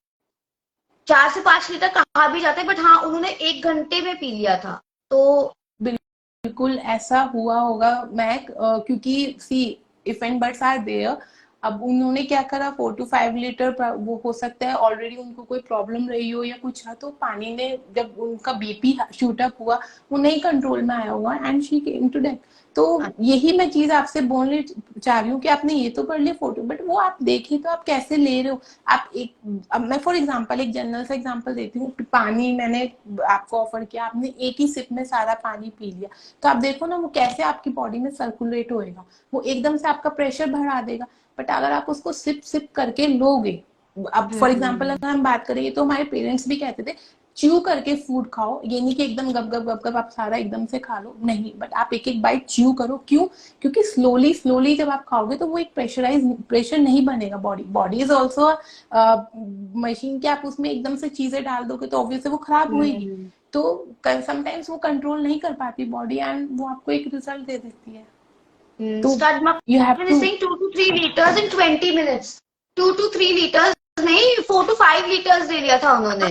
4 से 5 लीटर कहा भी जाता है, बट हाँ, उन्होंने 1 घंटे में पी लिया था। तो बिल्कुल ऐसा हुआ होगा महक, क्योंकि see if and buts are there. अब उन्होंने क्या करा, 4 to 5 लीटर, वो हो सकता है ऑलरेडी उनको कोई प्रॉब्लम रही हो या कुछ है, तो पानी ने जब उनका बीपी शूट अप हुआ, वो नहीं कंट्रोल में आया होगा and she came to death. तो यही मैं चीज आपसे बोलने चाह रही हूँ कि आपने ये तो पढ़ लिया फोटो, बट वो आप देखिए तो आप कैसे ले रहे हो। आप एक, अब मैं फॉर एग्जांपल एक जनरल सा एग्जांपल देती हूँ। पानी मैंने आपको ऑफर किया, आपने एक ही सिप में सारा पानी पी लिया, तो आप देखो ना वो कैसे आपकी बॉडी में सर्कुलेट होएगा, वो एकदम से आपका प्रेशर बढ़ा देगा। बट अगर आप उसको सिप सिप करके लोगे, अब फॉर एग्जांपल अगर हम बात करें, ये तो हमारे पेरेंट्स भी कहते थे च्यू करके फूड खाओ, ये नहीं कि एकदम गप गप गप गप आप सारा एकदम से खा लो, नहीं, बट आप एक एक बाइट च्यू करो। क्यों? क्योंकि स्लोली स्लोली जब आप खाओगे तो वो एक प्रेशर नहीं बनेगा। बॉडी इज ऑल्सो मशीन, कि आप उसमें एकदम से चीजें डाल दोगे तो ऑब्वियसली वो खराब होगी। तो समटाइम्स वो कंट्रोल नहीं कर पाती बॉडी एंड वो आपको एक रिजल्ट दे देती है। तो stud you have is to, saying 2 to 3 liters in 20 minutes. 2 to 3 liters नहीं, 4 to 5 liters दे दिया था उन्होंने।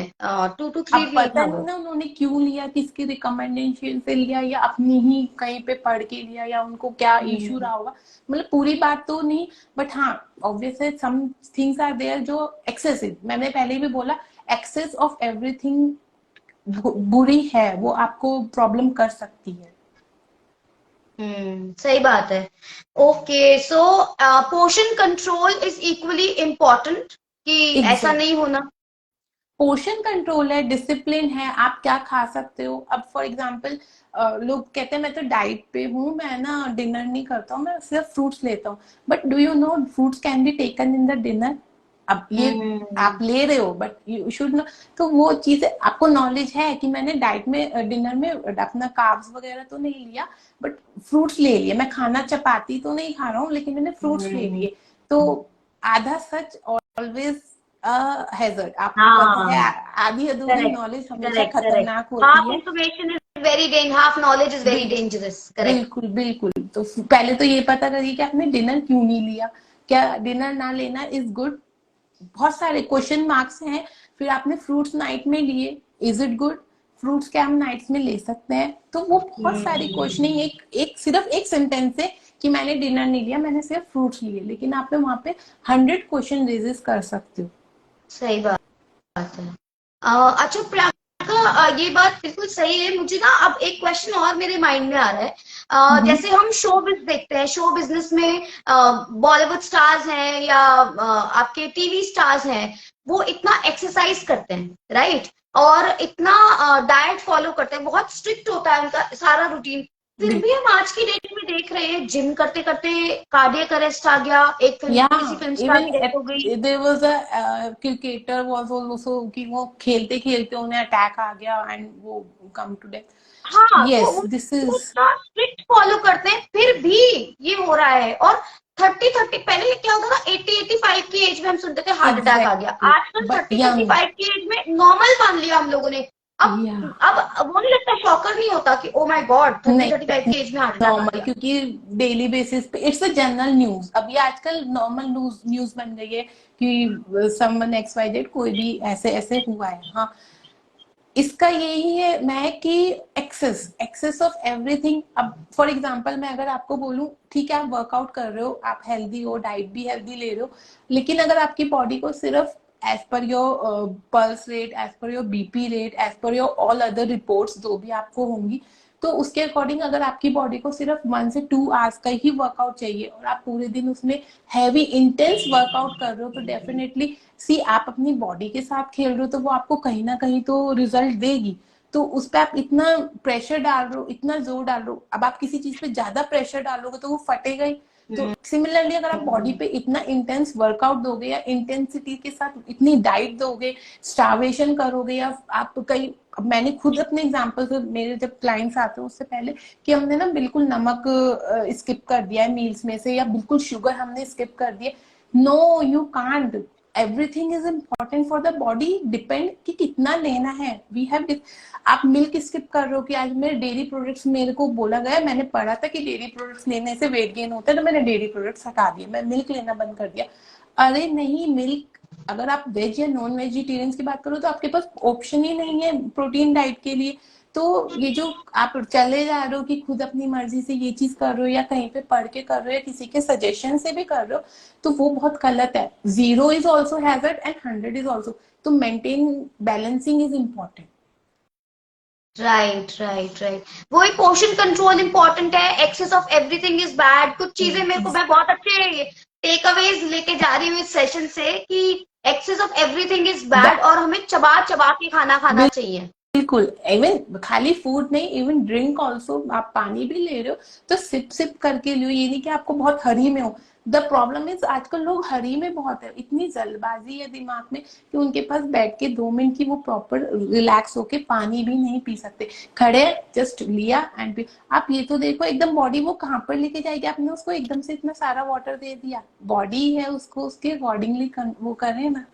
2 to 3 अब नहीं पता था नहीं वो। ना उन्होंने क्यों लिया, किसकी रिकमेंडेशन से लिया, या अपनी ही कहीं पे पढ़ के लिया, या उनको क्या इश्यू रहा होगा, मतलब पूरी बात तो नहीं। बट हाँ, obviously some things are there जो एक्सेसिव, मैंने पहले भी बोला, एक्सेस ऑफ एवरीथिंग बुरी है, वो आपको प्रॉब्लम कर सकती है। सही बात है। Okay, so portion control is equally important कि ऐसा एग्जैक्ट, नहीं होना। पोर्शन कंट्रोल है, डिसिप्लिन है, आप क्या खा सकते हो। अब फॉर एग्जांपल लोग कहते हैं मैं तो डाइट पे हूँ, मैं ना डिनर नहीं करता हूँ, मैं सिर्फ फ्रूट्स लेता हूँ। But do you know fruits can be taken in the dinner. अब ये आप ले रहे हो बट यू शुड नो, तो वो चीज आपको नॉलेज है कि मैंने डाइट में डिनर में अपना कार्ब्स वगैरह तो नहीं लिया, बट फ्रूट्स ले लिए। मैं खाना चपाती तो नहीं खा रहा हूँ, लेकिन मैंने फ्रूट्स ले लिए। तो आधा सच ऑलवेज हैजर्ड, आपको पता है, हाँ, आधी अधूरी करेक्ट नॉलेज हमेशा करेक्ट करेक्ट। खतरनाक हाफ होती है। Information is very danger, half knowledge is very dangerous. Correct. बिल्कुल बिल्कुल। तो पहले तो ये पता करिए कि आपने डिनर क्यों नहीं लिया, क्या डिनर ना लेना इज गुड, बहुत सारे क्वेश्चन मार्क्स हैं। फिर आपने फ्रूट्स नाइट में लिए, इज इट गुड, फ्रूट्स क्या हम नाइट्स में ले सकते हैं, तो वो बहुत सारी क्वेश्चनिंग एक एक सिर्फ एक सेंटेंस से कि मैंने डिनर नहीं लिया, मैंने सिर्फ फ्रूट्स लिए, लेकिन आप वहां पे 100 क्वेश्चन रेजेस कर सकते हो। सही बात है। अच्छा प्रियंका, ये बात बिल्कुल सही है। मुझे ना अब एक क्वेश्चन और मेरे माइंड में आ रहा है। जैसे हम शोबिज देखते हैं, शो बिजनेस में बॉलीवुड स्टार्स हैं या आपके टीवी स्टार्स हैं, वो इतना एक्सरसाइज करते हैं, राइट, और इतना डाइट फॉलो करते हैं, बहुत स्ट्रिक्ट होता है उनका सारा रूटीन। फिर भी हम आज की डेट में देख रहे हैं जिम करते करते कार्डियक अरेस्ट आ गया, एक फिल्म, किसी Yeah, फिल्म स्टार की even डेथ हो गई। there was a cricketer was also कि वो खेलते खेलते उन्हें अटैक आ गया and वो come to death. हाँ, तो Yes, this वो is इतना स्ट्रिक्ट फॉलो करते हैं, फिर भी ये हो रहा है। और 30 पहले क्या होता था, 80-85 की एज में हम सुनते थे हार्ट अटैक आ गया। exactly, आजकल but 30-35 की एज में नॉर्मल मान लिया हम लोगों ने। yeah, अब वो नहीं लगता, शॉकर नहीं होता कि ओ माय गॉड, 30-35 नहीं, की एज में हार्ट अटैक आ नॉर्मल, गया। क्योंकि डेली बेसिस पे इट्स अ जनरल न्यूज। अब ये आजकल नॉर्मल न्यूज बन गई है कि समवन XYZ कोई भी ऐसे ऐसे हुआ है। हाँ, इसका यही है मैं कि एक्सेस एक्सेस ऑफ एवरीथिंग। अब फॉर एग्जांपल मैं अगर आपको बोलूं, ठीक है आप वर्कआउट कर रहे हो, आप हेल्दी हो, डाइट भी हेल्दी ले रहे हो, लेकिन अगर आपकी बॉडी को सिर्फ as per your pulse rate, as per your BP rate, as per your all other reports जो भी आपको होंगी, तो उसके अकॉर्डिंग अगर आपकी बॉडी को सिर्फ 1 से 2 आवर्स का ही वर्कआउट चाहिए और आप पूरे दिन उसमें हैवी इंटेंस वर्कआउट कर रहे हो, तो डेफिनेटली सी आप अपनी बॉडी के साथ खेल रहे हो, तो वो आपको कहीं ना कहीं तो रिजल्ट देगी। तो उस पर आप इतना प्रेशर डाल रहे हो, इतना जोर डाल रहे हो, अब आप किसी चीज पे ज्यादा प्रेशर डालोगे तो वो फटेगा ही। तो सिमिलरली अगर आप बॉडी पे इतना इंटेंस वर्कआउट दोगे या इंटेंसिटी के साथ इतनी डाइट दोगे, स्टार्वेशन करोगे, या आप कई, मैंने खुद अपने एग्जांपल से, मेरे जब क्लाइंट्स आते हैं उससे पहले, कि हमने ना बिल्कुल नमक स्किप कर दिया है मील्स में से, या बिल्कुल शुगर हमने स्किप कर दिया। No, you can't, everything is important for the body, depend कि कितना लेना है। वी हैव, आप मिल्क स्किप कर रहे हो कि आज मेरे डेयरी प्रोडक्ट्स, मेरे को बोला गया, मैंने पढ़ा था कि डेयरी प्रोडक्ट्स लेने से वेट गेन होता है, तो मैंने डेयरी प्रोडक्ट्स हटा दिए, मैं मिल्क लेना बंद कर दिया। अरे नहीं, मिल्क, अगर आप वेज या नॉन वेजिटेरियंस की बात करो तो आपके पास ऑप्शन ही नहीं है प्रोटीन डाइट के लिए। तो ये जो आप चले जा रहे हो कि खुद अपनी मर्जी से ये चीज कर रहे हो या कहीं पे पढ़ के कर रहे हो या किसी के सजेशन से भी कर रहे हो, तो वो बहुत गलत है। 0 is also hazard and 100 is also. तो maintain balancing is important. Right right right. वो एक पोर्शन कंट्रोल इंपॉर्टेंट है, excess of everything is bad. कुछ चीजें मेरे को, मैं बहुत अच्छे टेक अवेज लेके जा रही हूँ इस सेशन से कि excess of everything is bad और हमें चबा चबा के खाना खाना चाहिए। बिल्कुल, इवन खाली फूड नहीं, इवन ड्रिंक ऑल्सो। आप पानी भी ले रहे हो तो सिप सिप करके लियो, ये नहीं कि आपको बहुत हरी में हो। द प्रॉब्लम इज आजकल लोग हरी में बहुत है, इतनी जल्दबाजी है दिमाग में कि उनके पास बैठ के 2 मिनट की वो प्रॉपर रिलैक्स होके पानी भी नहीं पी सकते। खड़े जस्ट लिया एंड पी। आप ये तो देखो एकदम बॉडी वो कहाँ पर लेके जाएगी, आपने उसको एकदम से इतना सारा वाटर दे दिया, बॉडी है उसको उसके अकॉर्डिंगली वो करें ना।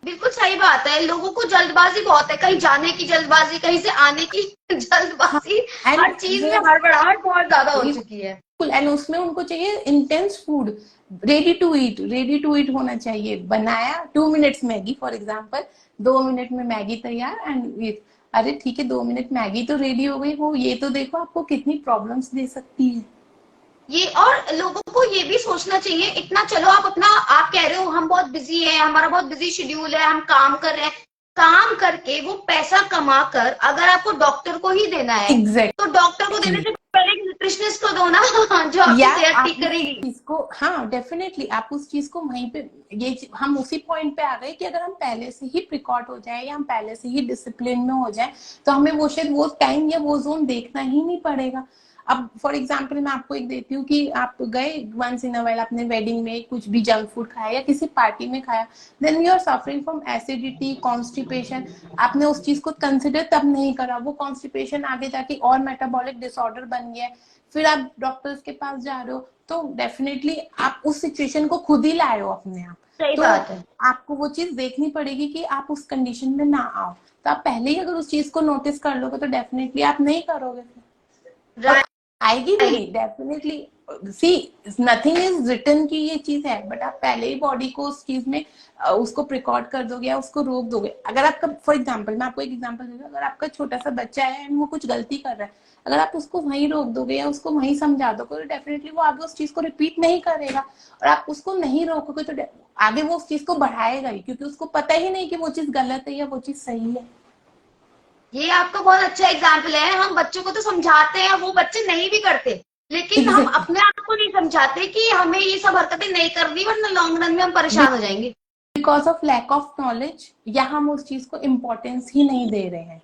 बिल्कुल सही बात है, लोगों को जल्दबाजी बहुत है, कहीं जाने की जल्दबाजी, कहीं से आने की जल्दबाजी, हर चीज में हड़बड़ाहट बहुत ज्यादा हो चुकी है। एंड उसमें उनको चाहिए intense food, ready to eat होना चाहिए। बनाया 2 minutes Maggi for example, 2 minute में मैगी तैयार एंड अरे ठीक है 2 मिनट मैगी तो रेडी हो गई, वो ये तो देखो आपको कितनी प्रॉब्लम्स दे सकती है। ये और लोगों को ये भी सोचना चाहिए, इतना चलो आप अपना, आप कह रहे हो हम बहुत बिजी है, हमारा बहुत बिजी शेड्यूल है, हम काम कर रहे हैं, काम करके वो पैसा कमा कर अगर आपको डॉक्टर को ही देना है Exactly. तो डॉक्टर को देने से पहले न्यूट्रिशनिस्ट को दो ना जो आपकी सेहत ठीक करेगी। इसको हाँ डेफिनेटली आप उस चीज को वहीं पे, ये हम उसी पॉइंट पे आ गए कि अगर हम पहले से ही प्रिकॉर्ड हो जाए या हम पहले से ही डिसिप्लिन में हो जाए तो हमें वो शायद वो टाइम या वो जोन देखना ही नहीं पड़ेगा। अब फॉर एग्जाम्पल मैं आपको एक देती हूँ कि आप गए वंस इन अ व्हाइल, आपने वेडिंग में कुछ भी जंक फूड खाया या किसी पार्टी में खाया, then you are suffering from acidity, constipation. आपने उस चीज को कंसिडर तब नहीं करा, वो कॉन्स्टिपेशन आगे जाके और मेटाबॉलिक डिसऑर्डर बन गया, फिर आप डॉक्टर्स के पास जा रहे हो, तो डेफिनेटली आप उस सिचुएशन को खुद ही लाए हो अपने आप। सही तो बात है। आपको वो चीज देखनी पड़ेगी कि आप उस कंडीशन में ना आओ। तो आप पहले ही अगर उस चीज को नोटिस कर लोगे तो डेफिनेटली आप नहीं करोगे, और आएगी भी नहीं definitely. See nothing is written की ये चीज है, बट आप पहले ही बॉडी को उस चीज में उसको प्रिकॉर्ड कर दोगे या उसको रोक दोगे। अगर आपका फॉर एग्जांपल, मैं आपको एक एग्जांपल दूंगा, अगर आपका छोटा सा बच्चा है एंड वो कुछ गलती कर रहा है, अगर आप उसको वहीं रोक दोगे या उसको वहीं समझा दोगे तो डेफिनेटली वो आगे उस चीज को रिपीट नहीं करेगा। और आप उसको नहीं रोकोगे तो आगे वो उस चीज को बढ़ाएगा ही, क्योंकि उसको पता ही नहीं कि वो चीज गलत है या वो चीज सही है। ये आपका बहुत अच्छा एग्जाम्पल है। हम बच्चों को तो समझाते हैं, वो बच्चे नहीं भी करते, लेकिन हम अपने आप को नहीं समझाते कि हमें ये सब हरकतें नहीं करनी वरना लॉन्ग रन में हम परेशान हो जाएंगे। Because of lack of knowledge, या हम उस चीज को इम्पोर्टेंस ही नहीं दे रहे हैं।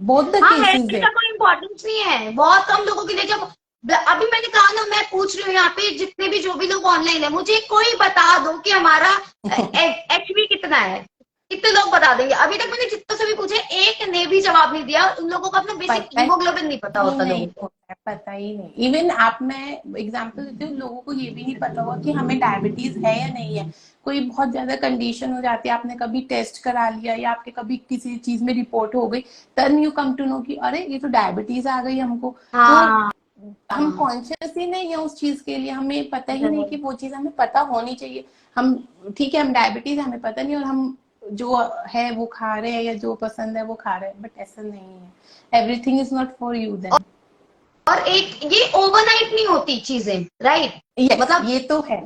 बोथ द हाँ, केसेस हेल्थ का कोई इम्पोर्टेंस नहीं है बहुत कम लोगों के लिए। जब अभी मैंने कहा ना, मैं पूछ रही हूँ यहाँ पे जितने भी जो भी लोग ऑनलाइन है, मुझे कोई बता दो कि हमारा एचबी कितना है, कितने लोग बता देंगे। अभी तक मैंने जितने से भी पूछे एक ने भी जवाब नहीं दिया। उन लोगों को अपना बेसिक हीमोग्लोबिन नहीं पता होता लोगों को, पता ही नहीं। इवन आप, मैं एग्जांपल देती हूँ, लोगों को ये भी नहीं पता होगा कि हमें डायबिटीज है या नहीं है। कोई बहुत ज्यादा कंडीशन हो जाती है, आपने कभी टेस्ट करा लिया या आपके कभी किसी चीज में रिपोर्ट हो गई, then you come to know कि अरे ये तो डायबिटीज आ गई हमको। हाँ, तो हम कॉन्शियस ही नहीं है उस चीज के लिए, हमें पता ही नहीं कि वो चीज हमें पता होनी चाहिए। हम ठीक है, हम डायबिटीज हमें पता नहीं और हम जो है वो खा रहे हैं या जो पसंद है वो खा रहे हैं, बट ऐसा नहीं है। Everything is not for you then. और एक ये ओवरनाइट नहीं होती चीजें, राइट? मतलब ये तो है,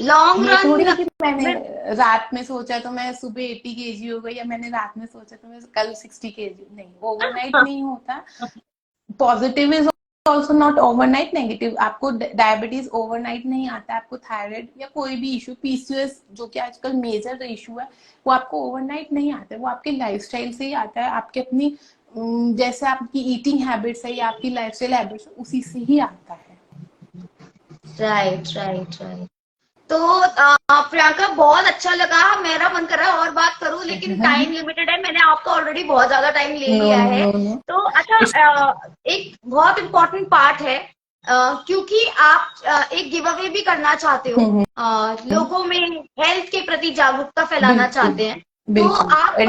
लॉन्ग ये थोड़ी रन कि मैंने रात में सोचा तो मैं सुबह 80 kg हो गई, या मैंने रात में सोचा तो मैं कल 60 kg। नहीं, ओवरनाइट नहीं होता। Positive is also not overnight negative. आपको डायबिटीज ओवरनाइट नहीं आता, आपको थायराइड या कोई भी इशू, पीसीओएस जो कि आजकल मेजर इशू है, वो आपको ओवरनाइट नहीं आता है। वो आपके लाइफस्टाइल से ही आता है, आपके अपनी जैसे आपकी ईटिंग हैबिट्स है या आपकी लाइफस्टाइल हैबिट्स, उसी से ही आता है। Right right right. तो प्रियंका, बहुत अच्छा लगा। मेरा मन कर रहा है और बात करूं, लेकिन टाइम लिमिटेड है। मैंने आपका ऑलरेडी बहुत ज्यादा टाइम ले लिया है। तो अच्छा, एक बहुत इम्पोर्टेंट पार्ट है, क्योंकि आप एक गिव अवे भी करना चाहते हो, लोगों में हेल्थ के प्रति जागरूकता फैलाना चाहते हैं, तो आप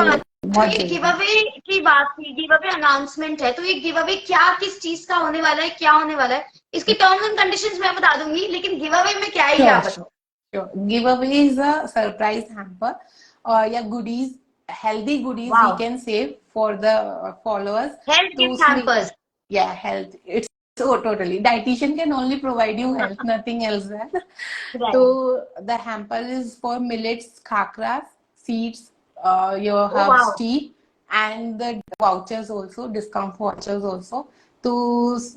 ये गिव अवे की बात की, गिव अवे अनाउंसमेंट है, तो ये गिव अवे क्या, किस चीज का होने वाला है, क्या होने वाला है, इसकी टर्म्स एंड कंडीशंस मैं बता दूंगी, लेकिन गिव अवे में क्या है ये आप बताओ। Give away is a surprise hamper या goodies healthy goodies we wow, can save for the followers. Health तो गिफ्ट उसमें hampers, yeah, health, it's so totally dietitian can only provide you health, nothing else है. So right, the hamper is for millets, khakras, seeds, your oh herbs wow, tea, and the vouchers also, discount vouchers also. So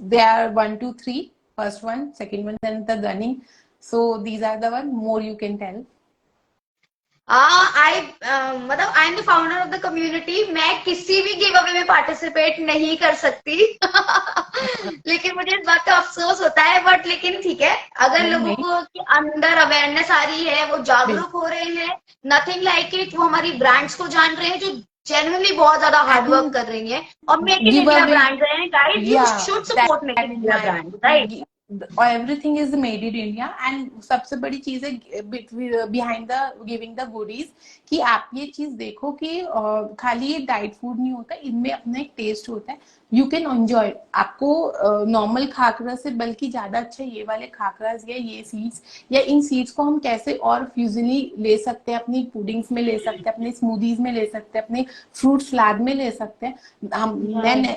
they are 1 2 3, first one, second one, then the gunning. So these are the one more you can tell. आई मतलब I am the founder of the community, मैं किसी भी give away में participate नहीं कर सकती लेकिन मुझे इस बात का अफसोस होता है, बट लेकिन ठीक है, अगर नहीं लोगों नहीं, को के अंदर अवेयरनेस आ रही है, वो जागरूक हो रहे हैं, नथिंग लाइक इट, वो हमारी ब्रांड्स को जान रहे हैं जो जेन्युइनली बहुत ज्यादा हार्ड वर्क and कर रही है और make in give India away. Brand हैं guys, you Yeah, should that, support make in India that brand, right, everything is made in India. And सबसे बड़ी चीज है behind the giving the goodies कि आप ये चीज देखो कि खाली ये डाइट फूड नहीं होता, इनमें अपना एक टेस्ट होता है. You can enjoy. आपको नॉर्मल खाकरा से बल्कि ज्यादा अच्छा ये वाले खाकरास या ये सीड्स या इन सीड्स को हम कैसे और फ्यूजली ले सकते हैं, अपनी पुडिंग्स में ले सकते हैं, अपने स्मूदीज में ले सकते हैं, अपने फ्रूट सलाद में ले सकते हैं.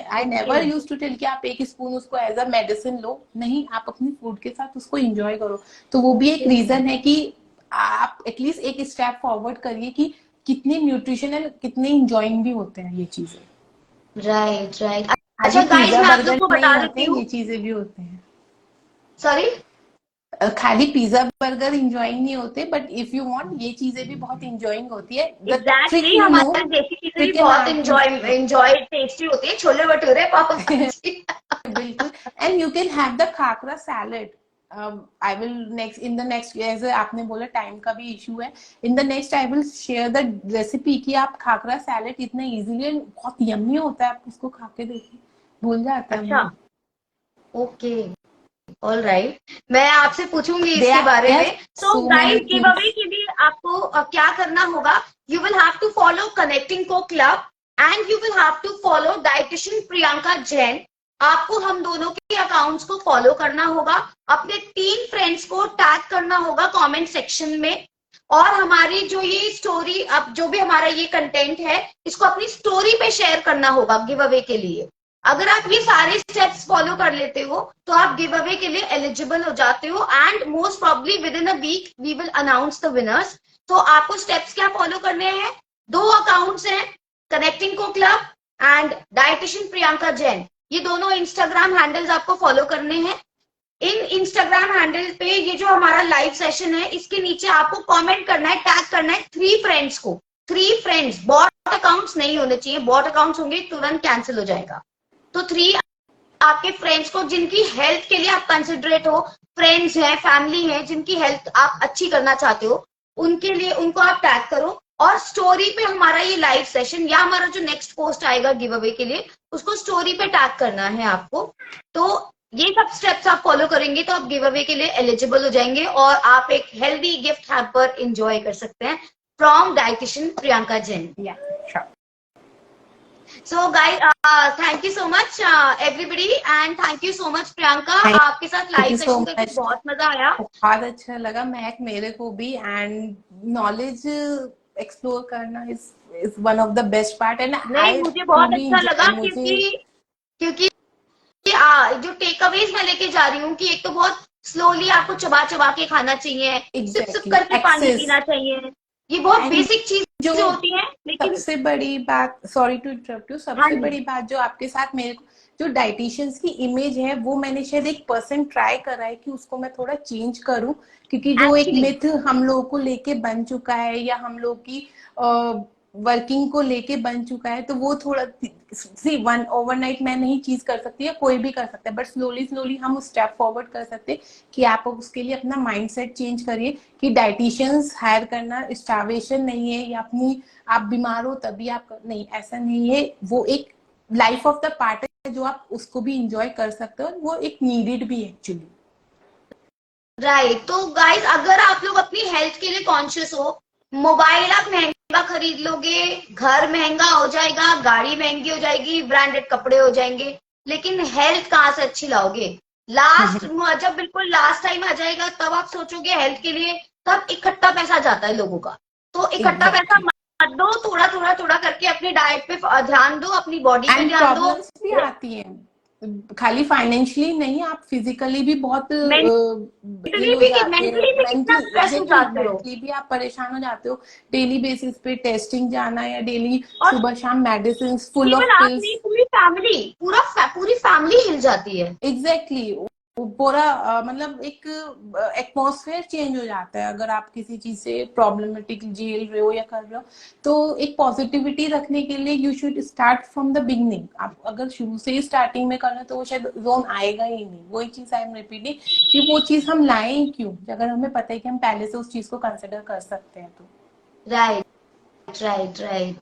I never use to tell कि आप एक स्पून उसको एज अ मेडिसिन लो, नहीं, आप अपनी फूड के साथ उसको एंजॉय करो. तो वो भी एक रीजन है कि आप एटलीस्ट एक स्टेप फॉरवर्ड करिए कि कितने न्यूट्रिशनल, कितने इंजॉइंग भी होते हैं ये चीजें. Right right. खाली अच्छा गाइस, पिज्जा मैं आप बर्गर लोग को नहीं बता होते देती हैं, हूँ, ये चीजें भी होते हैं. सॉरी, खाली पिज्जा बर्गर इंजॉइंग नहीं होते, बट इफ यू वांट ये चीजें भी बहुत इंजॉइंग होती है. The trick exactly, you know, हमारी देसी चीजें भी ट्रिक एंड बहुत art enjoy is enjoy tasty होती है, छोले भटूरे पाव भाजी बिल्कुल. And you can have the khakra salad. I will next in the next, जैसे आपने बोला टाइम का भी इशू है, in the next I will share the recipe कि आप खाकरा सैलेड इतना इजीली, बहुत यम्मी होता है, आप उसको खा के देखिए, भूल जाता है अच्छा, मुझे. ओके, ऑल राइट, मैं आपसे पूछूंगी दे इसके आर बारे में. तो so many guys, give away things. के लिए आपको क्या करना होगा, you will have to follow connecting को club and you will have to follow dietician Priyanka Jain. आपको हम दोनों के अकाउंट्स को फॉलो करना होगा, अपने 3 फ्रेंड्स को टैग करना होगा कमेंट सेक्शन में, और हमारी जो ये स्टोरी, अब जो भी हमारा ये कंटेंट है, इसको अपनी स्टोरी पे शेयर करना होगा गिव अवे के लिए. अगर आप ये सारे स्टेप्स फॉलो कर लेते हो तो आप गिव अवे के लिए एलिजिबल हो जाते हो, and most probably within a week we will announce the winners. तो आपको स्टेप्स क्या फॉलो करने हैं, 2 अकाउंट्स हैं, कनेक्टिंग को club and dietitian Priyanka Jain, ये दोनों इंस्टाग्राम हैंडल्स आपको फॉलो करने हैं. इन इंस्टाग्राम हैंडल पे ये जो हमारा लाइव सेशन है, इसके नीचे आपको कमेंट करना है, टैग करना है 3 फ्रेंड्स को, 3 फ्रेंड्स. बॉट अकाउंट्स नहीं होने चाहिए, बॉट अकाउंट्स होंगे तुरंत कैंसिल हो जाएगा. तो 3 आपके फ्रेंड्स को जिनकी हेल्थ के लिए आप कंसिडरेट हो, फ्रेंड्स हैं, फैमिली है, जिनकी हेल्थ आप अच्छी करना चाहते हो, उनके लिए उनको आप टैग करो, और स्टोरी पे हमारा ये लाइव सेशन या हमारा जो नेक्स्ट पोस्ट आएगा गिव अवे के लिए, उसको स्टोरी पे टैग करना है आपको. तो ये सब स्टेप्स आप फॉलो करेंगे तो आप गिव अवे के लिए एलिजिबल हो जाएंगे और आप एक हेल्दी गिफ्ट हैम्पर एंजॉय कर सकते हैं फ्रॉम डाइटिशियन प्रियंका जैन. या sure. So guys, thank you so much everybody, and thank you so much Priyanka. आपके साथ Thank live you so session करके much. बहुत मजा आया. बहुत अच्छा लगा महक, मेरे को भी. एंड नॉलेज एक्सप्लोर करना is one of the best part. And नहीं, मुझे बहुत अच्छा लगा क्योंकि जो टेक अवेज मैं लेके जा रही हूँ कि एक तो बहुत स्लोली आपको चबा चबा के खाना चाहिए, सिप सिप करके पानी पीना चाहिए, ये बहुत बेसिक चीजें होती हैं. लेकिन सबसे बड़ी बात, सॉरी टू इंटरप्ट यू, सबसे बड़ी बात जो आपके साथ मेरे को जो डाइटिशियंस की इमेज है, वो मैंने शायद 1% ट्राई करा है कि उसको मैं थोड़ा चेंज करूं, क्योंकि जो एक मिथ हम लोगों को लेके बन चुका है या हम लोग की वर्किंग को लेके बन चुका है, तो वो थोड़ा सी वन ओवरनाइट मैं नहीं चीज कर सकती, या कोई भी कर सकता है, बट स्लोली स्लोली हम स्टेप फॉरवर्ड कर सकते हैं कि आप उसके लिए अपना माइंडसेट चेंज करिए कि डाइटिशियंस हायर करना स्टार्वेशन नहीं है, या अपनी आप बीमार हो तभी आप नहीं, ऐसा नहीं है. वो एक लाइफ ऑफ द पार्ट है जो आप उसको भी इंजॉय कर सकते हो, वो एक नीडेड भी एक्चुअली. राइट. तो गाइस, अगर आप लोग अपनी हेल्थ के लिए कॉन्शियस हो, मोबाइल आप महंगा खरीद लोगे, घर महंगा हो जाएगा, गाड़ी महंगी हो जाएगी, ब्रांडेड कपड़े हो जाएंगे, लेकिन हेल्थ कहाँ से अच्छी लाओगे. लास्ट जब बिल्कुल लास्ट टाइम आ जाएगा तब आप सोचोगे हेल्थ के लिए, तब इकट्ठा पैसा जाता है लोगों का. तो इकट्ठा पैसा मत दो, थोड़ा थोड़ा थोड़ा करके अपनी डाइट पे ध्यान दो, अपनी बॉडी पे एंड ध्यान दो। प्रॉब्लम्स भी आती हैं, खाली फाइनेंशियली नहीं, आप फिजिकली भी बहुत इल मेंटली हो भी, जाते हैं, मेंटली भी कितना मेंटली, स्ट्रेस हो एग्जैक्टली, जाते हो। मेंटली भी आप परेशान हो जाते हो। डेली बेसिस पे टेस्टिंग जाना या डेली और सुबह शाम मेडिसिन फुल केवल ऑफ आप नहीं, पिल्स। पूरी फैमिली, पूरी फैमिली हिल जाती है। एग्जैक्टली पूरा मतलब एक एटमॉस्फेयर चेंज हो जाता है अगर आप किसी चीज से प्रॉब्लमेटिक झेल रहे हो या कर रहे हो। तो एक पॉजिटिविटी रखने के लिए you should start from the beginning. आप अगर शुरू से ही स्टार्टिंग में कर रहे हो तो वो शायद जोन आएगा ही नहीं। वही चीज आई एम रिपीटिंग कि वो चीज हम लाएं क्यों, अगर हमें पता है कि हम पहले से उस चीज को कंसिडर कर सकते हैं तो। Right right right.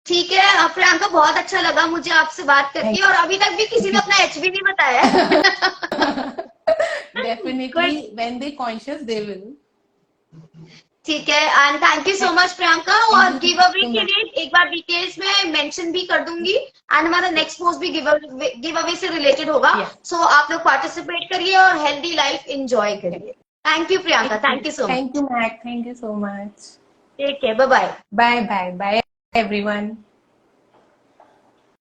ठीक है प्रियंका, बहुत अच्छा लगा मुझे आपसे बात करके, और अभी तक भी किसी ने अपना एचबी नहीं बताया है। Definitely good. When they conscious they will. ठीक है, and thank you so much Priyanka. Thank और यू गिव अवे सो के मच। लिए एक बार डिटेल्स में मेंशन भी कर दूंगी, एंड हमारा नेक्स्ट पोस्ट भी गिव अवे से रिलेटेड होगा। सो आप लोग पार्टिसिपेट करिए और हेल्दी लाइफ एंजॉय करिए। Thank you Priyanka, thank you so Thank मच। you, Mac. Thank you so much. Take care, bye bye. Bye, bye, bye, everyone.